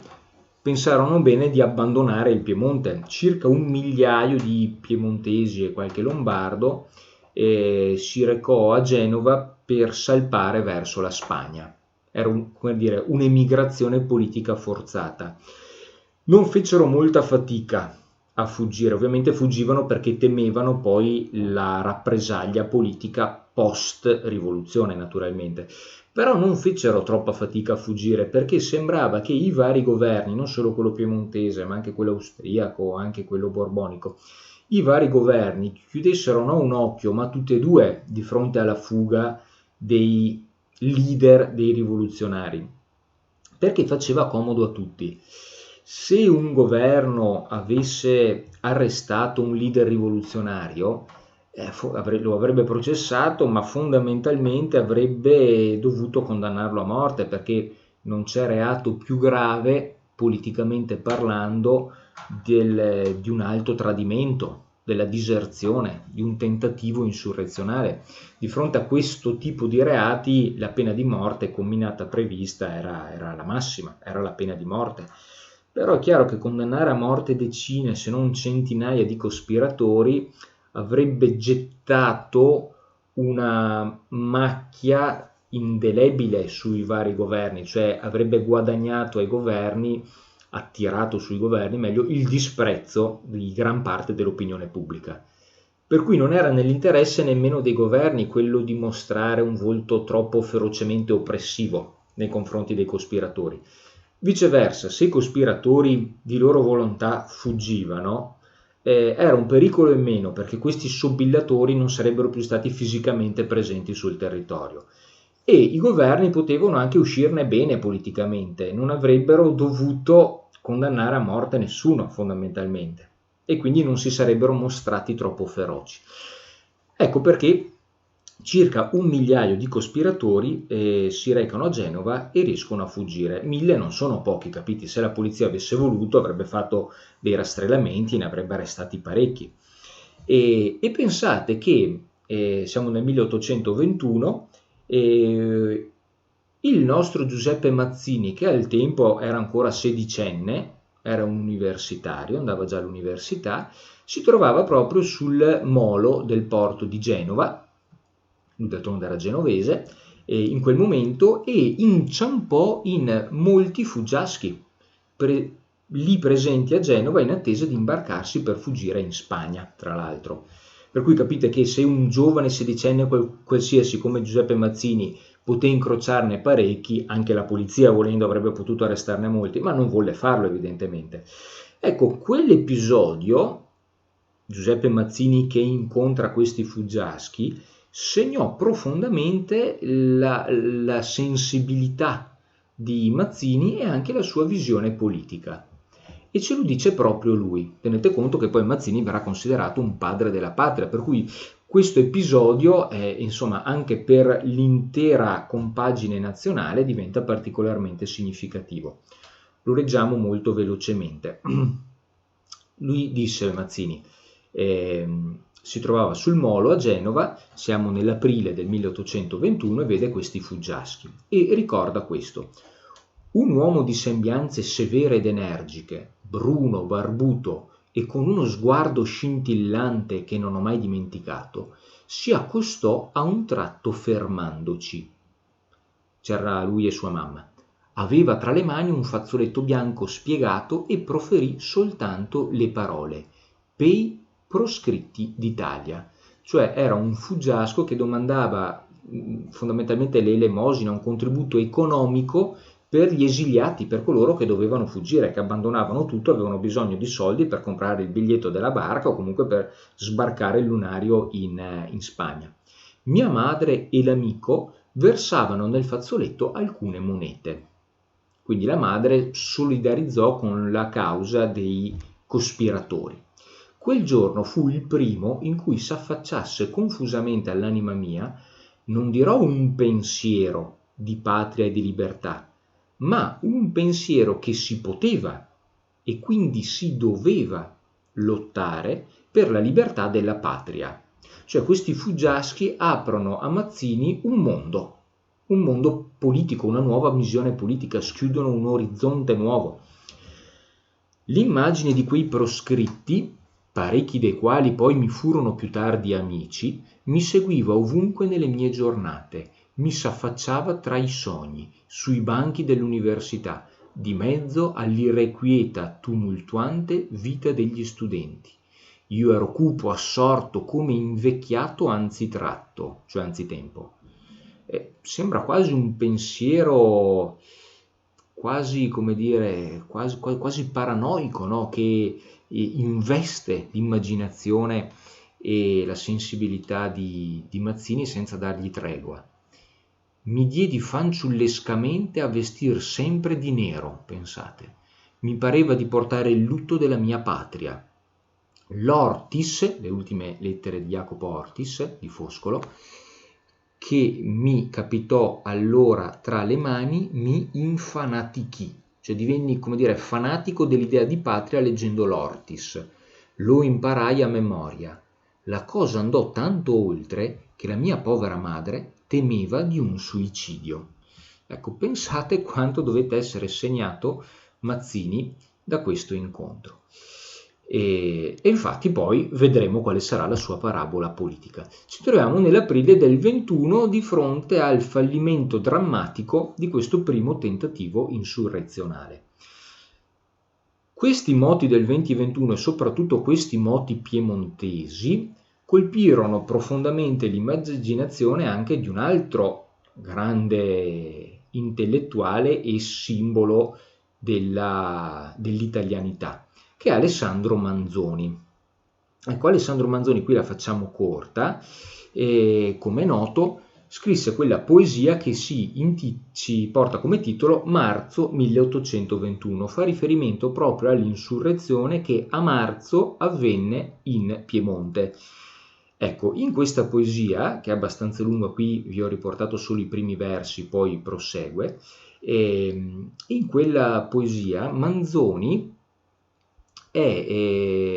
pensarono bene di abbandonare il Piemonte. Circa 1 migliaio di piemontesi e qualche lombardo si recò a Genova per salpare verso la Spagna. Era un'emigrazione politica forzata. Non fecero molta fatica a fuggire, ovviamente fuggivano perché temevano poi la rappresaglia politica post-rivoluzione, naturalmente. Però non fecero troppa fatica a fuggire perché sembrava che i vari governi, non solo quello piemontese ma anche quello austriaco, anche quello borbonico, i vari governi chiudessero non un occhio ma tutti e due di fronte alla fuga dei leader dei rivoluzionari, perché faceva comodo a tutti. Se un governo avesse arrestato un leader rivoluzionario, lo avrebbe processato, ma fondamentalmente avrebbe dovuto condannarlo a morte, perché non c'è reato più grave, politicamente parlando, di un alto tradimento, della diserzione, di un tentativo insurrezionale. Di fronte a questo tipo di reati la pena di morte comminata prevista era la massima, era la pena di morte. Però è chiaro che condannare a morte decine, se non centinaia di cospiratori avrebbe gettato una macchia indelebile sui vari governi, cioè avrebbe guadagnato ai governi, attirato sui governi, meglio, il disprezzo di gran parte dell'opinione pubblica. Per cui non era nell'interesse nemmeno dei governi quello di mostrare un volto troppo ferocemente oppressivo nei confronti dei cospiratori. Viceversa, se i cospiratori di loro volontà fuggivano, era un pericolo in meno perché questi sobillatori non sarebbero più stati fisicamente presenti sul territorio e i governi potevano anche uscirne bene politicamente, non avrebbero dovuto condannare a morte nessuno fondamentalmente e quindi non si sarebbero mostrati troppo feroci. Ecco perché circa 1 migliaio di cospiratori si recano a Genova e riescono a fuggire. 1000 non sono pochi, capiti? Se la polizia avesse voluto avrebbe fatto dei rastrellamenti, ne avrebbe arrestati parecchi. E pensate che siamo nel 1821 e il nostro Giuseppe Mazzini, che al tempo era ancora sedicenne, era un universitario, andava già all'università, si trovava proprio sul molo del porto di Genova, lui d'altronde era genovese, in quel momento, e inciampò in molti fuggiaschi lì presenti a Genova in attesa di imbarcarsi per fuggire in Spagna, tra l'altro. Per cui capite che se un giovane sedicenne qualsiasi come Giuseppe Mazzini poté incrociarne parecchi, anche la polizia volendo avrebbe potuto arrestarne molti, ma non volle farlo evidentemente. Ecco, quell'episodio, Giuseppe Mazzini che incontra questi fuggiaschi, segnò profondamente la sensibilità di Mazzini e anche la sua visione politica. E ce lo dice proprio lui. Tenete conto che poi Mazzini verrà considerato un padre della patria, per cui questo episodio, insomma, anche per l'intera compagine nazionale diventa particolarmente significativo. Lo leggiamo molto velocemente. Lui disse, Mazzini, si trovava sul molo a Genova, siamo nell'aprile del 1821 e vede questi fuggiaschi e ricorda questo: un uomo di sembianze severe ed energiche, bruno, barbuto e con uno sguardo scintillante che non ho mai dimenticato, si accostò a un tratto fermandoci. C'era lui e sua mamma. Aveva tra le mani un fazzoletto bianco spiegato e proferì soltanto le parole «Pei proscritti d'Italia». Cioè era un fuggiasco che domandava fondamentalmente l'elemosina, un contributo economico per gli esiliati, per coloro che dovevano fuggire, che abbandonavano tutto, avevano bisogno di soldi per comprare il biglietto della barca o comunque per sbarcare il lunario in Spagna. Mia madre e l'amico versavano nel fazzoletto alcune monete. Quindi la madre solidarizzò con la causa dei cospiratori. Quel giorno fu il primo in cui s'affacciasse confusamente all'anima mia, non dirò un pensiero di patria e di libertà, ma un pensiero che si poteva e quindi si doveva lottare per la libertà della patria. Cioè questi fuggiaschi aprono a Mazzini un mondo politico, una nuova visione politica, schiudono un orizzonte nuovo. L'immagine di quei proscritti, parecchi dei quali poi mi furono più tardi amici, mi seguiva ovunque nelle mie giornate, mi s'affacciava tra i sogni, sui banchi dell'università, di mezzo all'irrequieta, tumultuante vita degli studenti. Io ero cupo, assorto, come invecchiato anzitratto, cioè anzitempo. Sembra quasi un pensiero quasi, come dire, quasi paranoico, no? Che investe l'immaginazione e la sensibilità di Mazzini senza dargli tregua. Mi diedi fanciullescamente a vestir sempre di nero, pensate. Mi pareva di portare il lutto della mia patria. L'Ortis, le ultime lettere di Jacopo Ortis, di Foscolo, che mi capitò allora tra le mani, mi infanatichì, cioè divenni, come dire, fanatico dell'idea di patria leggendo l'Ortis. Lo imparai a memoria. La cosa andò tanto oltre che la mia povera madre temeva di un suicidio. Ecco, pensate quanto dovette essere segnato Mazzini da questo incontro. E infatti poi vedremo quale sarà la sua parabola politica. Ci troviamo nell'aprile del 21 di fronte al fallimento drammatico di questo primo tentativo insurrezionale. Questi moti del 2021 e soprattutto questi moti piemontesi colpirono profondamente l'immaginazione anche di un altro grande intellettuale e simbolo dell'italianità, che è Alessandro Manzoni. Ecco, Alessandro Manzoni qui la facciamo corta, e come è noto scrisse quella poesia che ci porta come titolo Marzo 1821, fa riferimento proprio all'insurrezione che a marzo avvenne in Piemonte. Ecco, in questa poesia, che è abbastanza lunga, qui vi ho riportato solo i primi versi, poi prosegue, in quella poesia Manzoni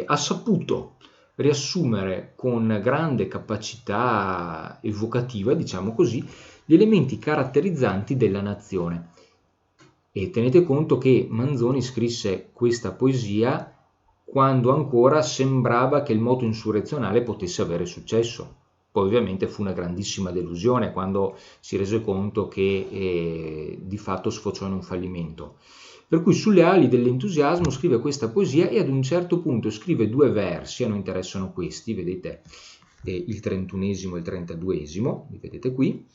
ha saputo riassumere con grande capacità evocativa, diciamo così, gli elementi caratterizzanti della nazione. E tenete conto che Manzoni scrisse questa poesia quando ancora sembrava che il moto insurrezionale potesse avere successo. Poi ovviamente fu una grandissima delusione quando si rese conto che di fatto sfociò in un fallimento. Per cui sulle ali dell'entusiasmo scrive questa poesia e ad un certo punto scrive due versi, a noi interessano questi, vedete il 31esimo e il 32esimo, li vedete qui,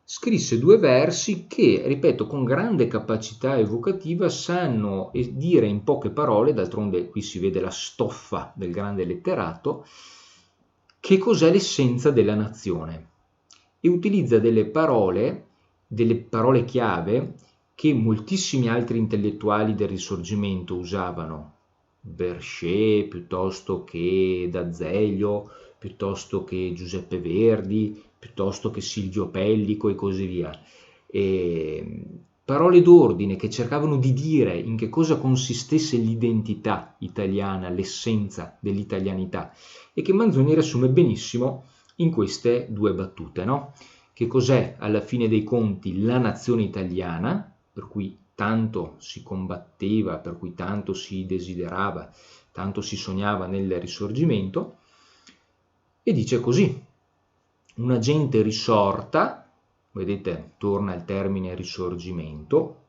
scrisse due versi che, ripeto, con grande capacità evocativa sanno dire in poche parole, d'altronde qui si vede la stoffa del grande letterato, che cos'è l'essenza della nazione, e utilizza delle parole chiave che moltissimi altri intellettuali del Risorgimento usavano, Berchet piuttosto che D'Azeglio, piuttosto che Giuseppe Verdi, piuttosto che Silvio Pellico e così via. Parole d'ordine che cercavano di dire in che cosa consistesse l'identità italiana, l'essenza dell'italianità, e che Manzoni riassume benissimo in queste due battute, no? Che cos'è alla fine dei conti la nazione italiana, per cui tanto si combatteva, per cui tanto si desiderava, tanto si sognava nel Risorgimento, e dice così: una gente risorta, vedete, torna il termine Risorgimento,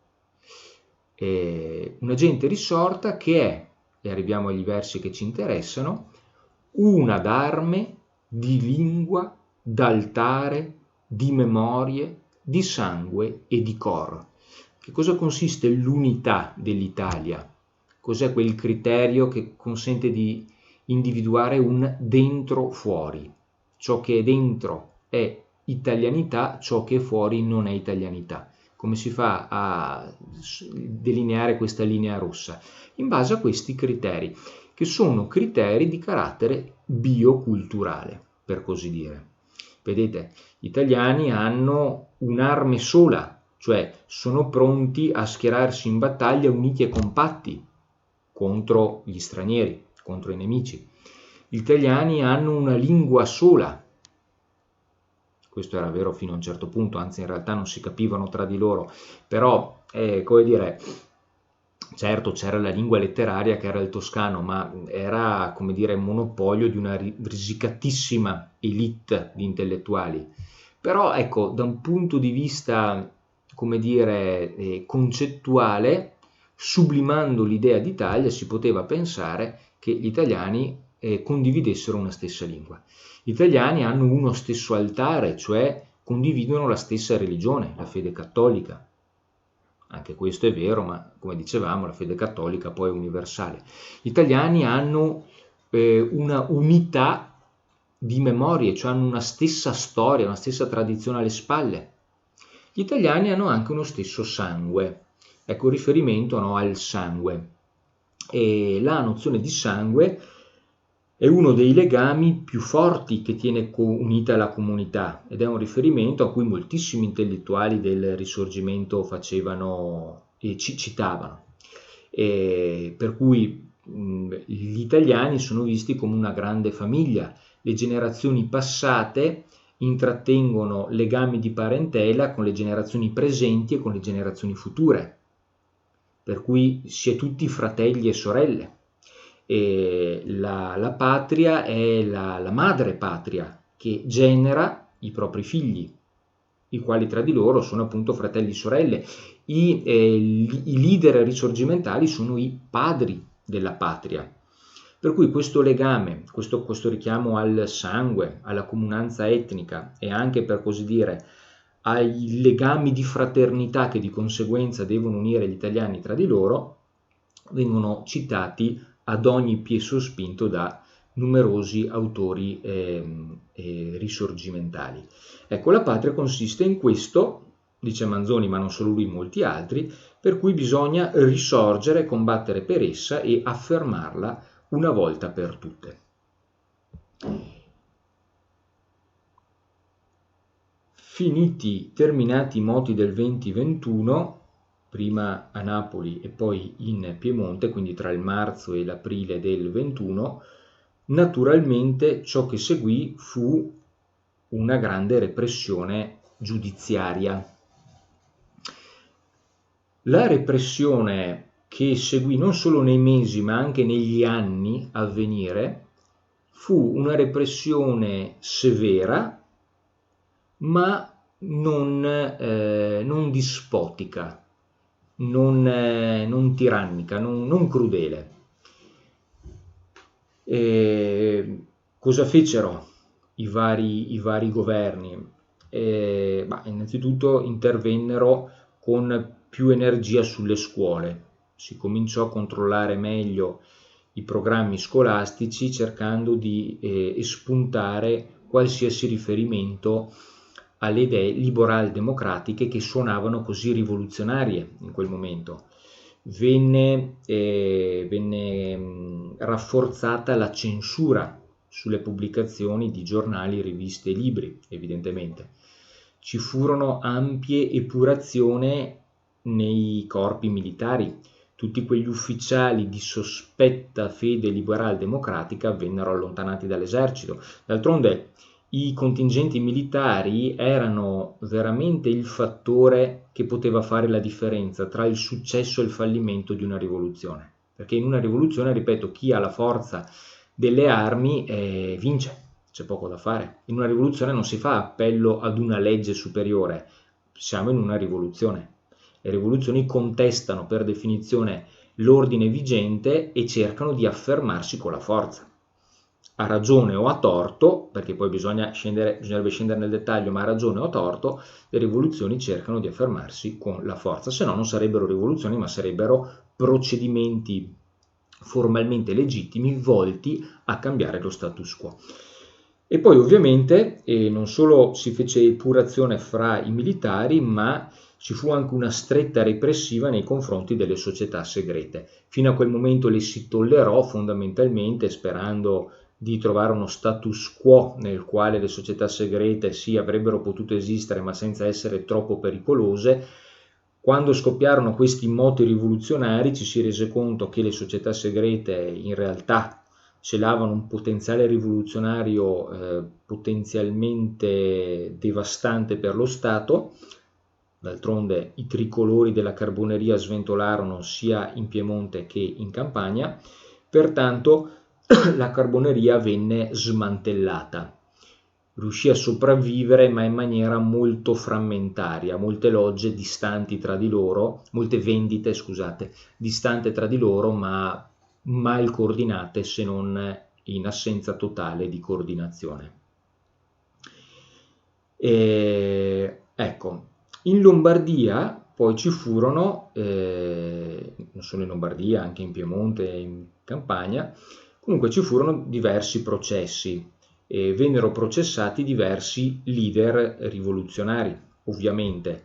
una gente risorta che è, e arriviamo agli versi che ci interessano, una d'arme, di lingua, d'altare, di memorie, di sangue e di cor. Che cosa consiste l'unità dell'Italia? Cos'è quel criterio che consente di individuare un dentro-fuori? Ciò che è dentro è italianità, ciò che è fuori non è italianità. Come si fa a delineare questa linea rossa? In base a questi criteri, che sono criteri di carattere bioculturale, per così dire. Vedete, gli italiani hanno un'arme sola, cioè sono pronti a schierarsi in battaglia uniti e compatti contro gli stranieri, contro i nemici. Gli italiani hanno una lingua sola. Questo era vero fino a un certo punto, anzi in realtà non si capivano tra di loro, però, come dire, certo c'era la lingua letteraria che era il toscano, ma era, come dire, monopolio di una risicatissima elite di intellettuali. Però, ecco, da un punto di vista, come dire, concettuale, sublimando l'idea d'Italia, si poteva pensare che gli italiani condividessero una stessa lingua. Gli italiani hanno uno stesso altare, cioè condividono la stessa religione, la fede cattolica. Anche questo è vero, ma come dicevamo, la fede cattolica poi è universale. Gli italiani hanno una unità di memorie, cioè hanno una stessa storia, una stessa tradizione alle spalle. Gli italiani hanno anche uno stesso sangue. Ecco, riferimento no, al sangue. E la nozione di sangue è uno dei legami più forti che tiene unita la comunità ed è un riferimento a cui moltissimi intellettuali del Risorgimento facevano e ci citavano. Per cui gli italiani sono visti come una grande famiglia. Le generazioni passate intrattengono legami di parentela con le generazioni presenti e con le generazioni future, per cui si è tutti fratelli e sorelle. E la patria è la madre patria che genera i propri figli, i quali tra di loro sono appunto fratelli e sorelle. I leader risorgimentali sono i padri della patria. Per cui questo legame, questo richiamo al sangue, alla comunanza etnica e anche, per così dire, ai legami di fraternità che di conseguenza devono unire gli italiani tra di loro, vengono citati ad ogni piè sospinto da numerosi autori risorgimentali. Ecco, la patria consiste in questo, dice Manzoni, ma non solo lui, molti altri, per cui bisogna risorgere, combattere per essa e affermarla una volta per tutte. Terminati i moti del 20-21, prima a Napoli e poi in Piemonte, quindi tra il marzo e l'aprile del 21, naturalmente ciò che seguì fu una grande repressione giudiziaria. La repressione che seguì non solo nei mesi ma anche negli anni a venire fu una repressione severa ma non dispotica, non tirannica, non crudele. Cosa fecero i vari governi? Innanzitutto intervennero con più energia sulle scuole, si cominciò a controllare meglio i programmi scolastici cercando di espuntare qualsiasi riferimento alle idee liberal-democratiche che suonavano così rivoluzionarie in quel momento. Venne rafforzata la censura sulle pubblicazioni di giornali, riviste e libri, evidentemente. Ci furono ampie epurazioni nei corpi militari. Tutti quegli ufficiali di sospetta fede liberal-democratica vennero allontanati dall'esercito. D'altronde i contingenti militari erano veramente il fattore che poteva fare la differenza tra il successo e il fallimento di una rivoluzione. Perché in una rivoluzione, ripeto, chi ha la forza delle armi vince, c'è poco da fare. In una rivoluzione non si fa appello ad una legge superiore, siamo in una rivoluzione. Le rivoluzioni contestano per definizione l'ordine vigente e cercano di affermarsi con la forza. A ragione o a torto, perché poi bisognerebbe scendere nel dettaglio, ma a ragione o a torto, le rivoluzioni cercano di affermarsi con la forza, se no non sarebbero rivoluzioni, ma sarebbero procedimenti formalmente legittimi volti a cambiare lo status quo. E poi ovviamente non solo si fece epurazione fra i militari, ma ci fu anche una stretta repressiva nei confronti delle società segrete. Fino a quel momento le si tollerò fondamentalmente sperando di trovare uno status quo nel quale le società segrete sì avrebbero potuto esistere ma senza essere troppo pericolose. Quando scoppiarono questi moti rivoluzionari ci si rese conto che le società segrete in realtà celavano un potenziale rivoluzionario potenzialmente devastante per lo Stato. D'altronde i tricolori della Carboneria sventolarono sia in Piemonte che in Campania, pertanto la Carboneria venne smantellata. Riuscì a sopravvivere ma in maniera molto frammentaria, molte logge distanti tra di loro, molte vendite, scusate, distanti tra di loro ma mal coordinate se non in assenza totale di coordinazione. Ecco, in Lombardia poi ci furono, non solo in Lombardia, anche in Piemonte e in Campania, comunque ci furono diversi processi e vennero processati diversi leader rivoluzionari, ovviamente.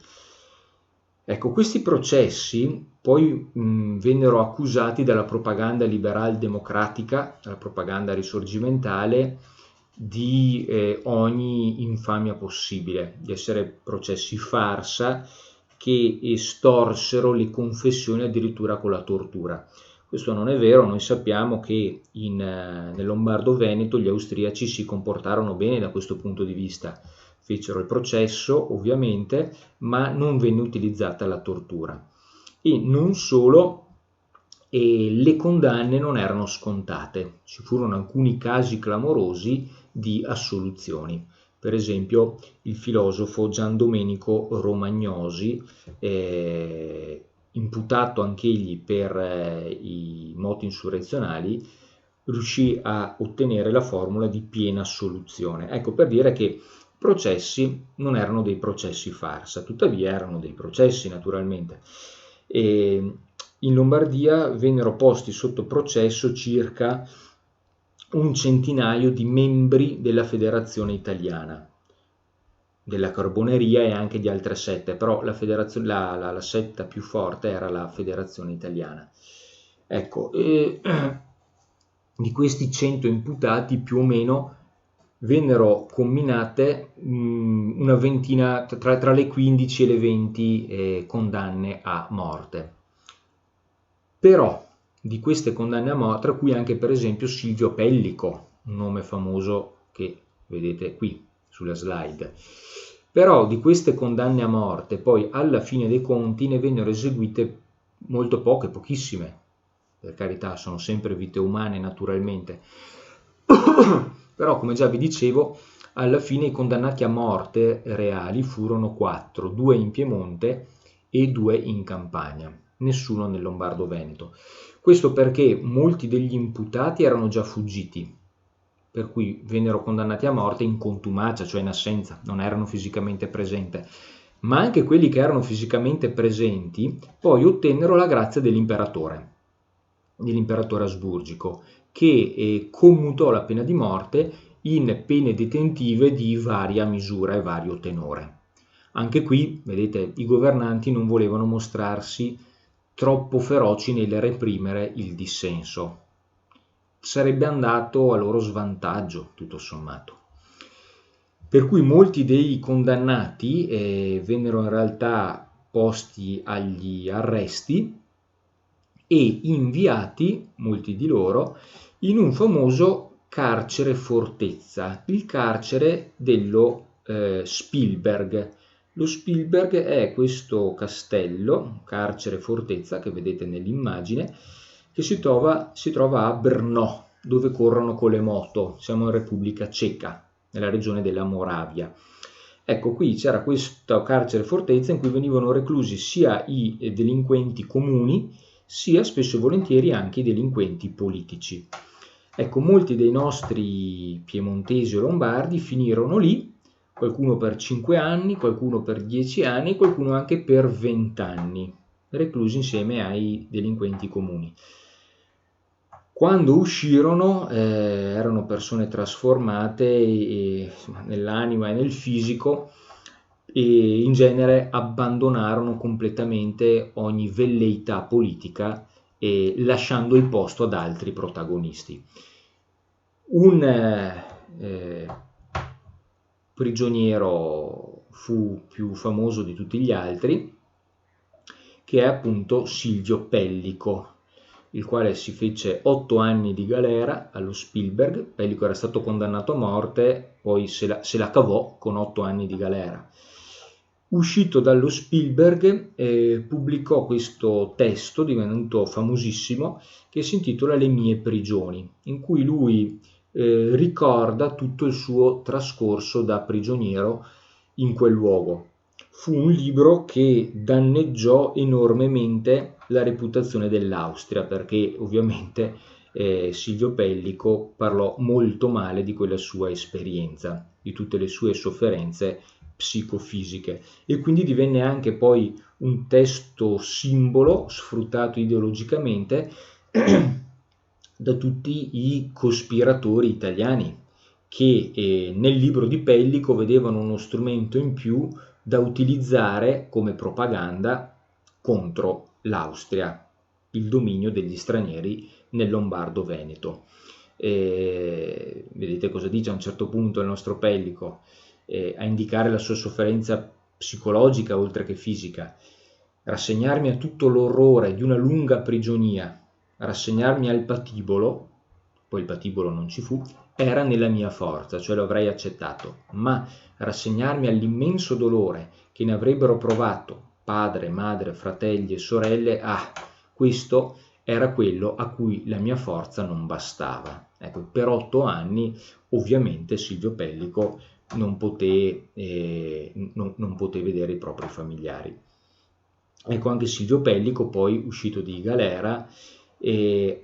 Ecco, questi processi poi vennero accusati dalla propaganda liberal democratica, dalla propaganda risorgimentale, di ogni infamia possibile, di essere processi farsa che estorsero le confessioni addirittura con la tortura. Questo non è vero, noi sappiamo che nel Lombardo-Veneto gli austriaci si comportarono bene da questo punto di vista, fecero il processo ovviamente, ma non venne utilizzata la tortura. E non solo, le condanne non erano scontate, ci furono alcuni casi clamorosi di assoluzioni. Per esempio il filosofo Gian Domenico Romagnosi, imputato anch'egli per i moti insurrezionali, riuscì a ottenere la formula di piena assoluzione. Ecco, per dire che i processi non erano dei processi farsa, tuttavia erano dei processi naturalmente. In Lombardia vennero posti sotto processo circa un centinaio di membri della Federazione Italiana, della Carboneria e anche di altre sette, però la setta più forte era la Federazione Italiana. Ecco, di questi 100 imputati più o meno vennero comminate una ventina, tra le 15 e le 20 condanne a morte. Però di queste condanne a morte, tra cui anche per esempio Silvio Pellico, un nome famoso che vedete qui sulla slide. Però di queste condanne a morte poi alla fine dei conti ne vennero eseguite molto poche, pochissime, per carità sono sempre vite umane naturalmente, però come già vi dicevo alla fine i condannati a morte reali furono 4, 2 in Piemonte e 2 in Campania, nessuno nel Lombardo-Veneto. Questo perché molti degli imputati erano già fuggiti, per cui vennero condannati a morte in contumacia, cioè in assenza, non erano fisicamente presenti. Ma anche quelli che erano fisicamente presenti poi ottennero la grazia dell'imperatore asburgico, che commutò la pena di morte in pene detentive di varia misura e vario tenore. Anche qui, vedete, i governanti non volevano mostrarsi troppo feroci nel reprimere il dissenso. Sarebbe andato a loro svantaggio, tutto sommato. Per cui molti dei condannati vennero in realtà posti agli arresti e inviati, molti di loro, in un famoso carcere fortezza, il carcere dello Spielberg. Lo Spielberg è questo castello, carcere fortezza che vedete nell'immagine, che si trova a Brno, dove corrono con le moto, siamo in Repubblica Ceca, nella regione della Moravia. Ecco, qui c'era questo carcere fortezza in cui venivano reclusi sia i delinquenti comuni, sia spesso e volentieri anche i delinquenti politici. Ecco, molti dei nostri piemontesi o lombardi finirono lì, qualcuno per 5 anni, qualcuno per 10 anni, qualcuno anche per 20 anni, reclusi insieme ai delinquenti comuni. Quando uscirono erano persone trasformate nell'anima e nel fisico, e in genere abbandonarono completamente ogni velleità politica, lasciando il posto ad altri protagonisti. Un prigioniero fu più famoso di tutti gli altri, che è appunto Silvio Pellico, il quale si fece 8 anni di galera allo Spielberg. Pellico era stato condannato a morte, poi se la cavò con 8 anni di galera. Uscito dallo Spielberg, pubblicò questo testo divenuto famosissimo, che si intitola Le mie prigioni, in cui lui ricorda tutto il suo trascorso da prigioniero in quel luogo. Fu un libro che danneggiò enormemente la reputazione dell'Austria, perché ovviamente Silvio Pellico parlò molto male di quella sua esperienza, di tutte le sue sofferenze psicofisiche, e quindi divenne anche poi un testo simbolo sfruttato ideologicamente da tutti i cospiratori italiani, che nel libro di Pellico vedevano uno strumento in più da utilizzare come propaganda contro l'Austria, il dominio degli stranieri nel Lombardo-Veneto. Vedete cosa dice a un certo punto il nostro Pellico, a indicare la sua sofferenza psicologica oltre che fisica: rassegnarmi a tutto l'orrore di una lunga prigionia, rassegnarmi al patibolo, poi il patibolo non ci fu, era nella mia forza, cioè lo avrei accettato, ma rassegnarmi all'immenso dolore che ne avrebbero provato padre, madre, fratelli e sorelle, questo era quello a cui la mia forza non bastava. Ecco, per 8 anni ovviamente Silvio Pellico non poté vedere i propri familiari. Ecco, anche Silvio Pellico poi, uscito di galera,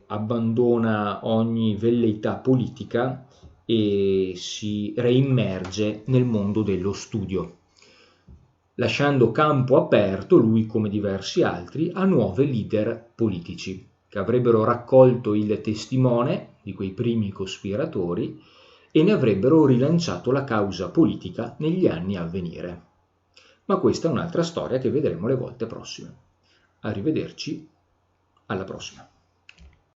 abbandona ogni velleità politica e si reimmerge nel mondo dello studio, lasciando campo aperto, lui come diversi altri, a nuovi leader politici che avrebbero raccolto il testimone di quei primi cospiratori e ne avrebbero rilanciato la causa politica negli anni a venire. Ma questa è un'altra storia che vedremo le volte prossime. Arrivederci, alla prossima.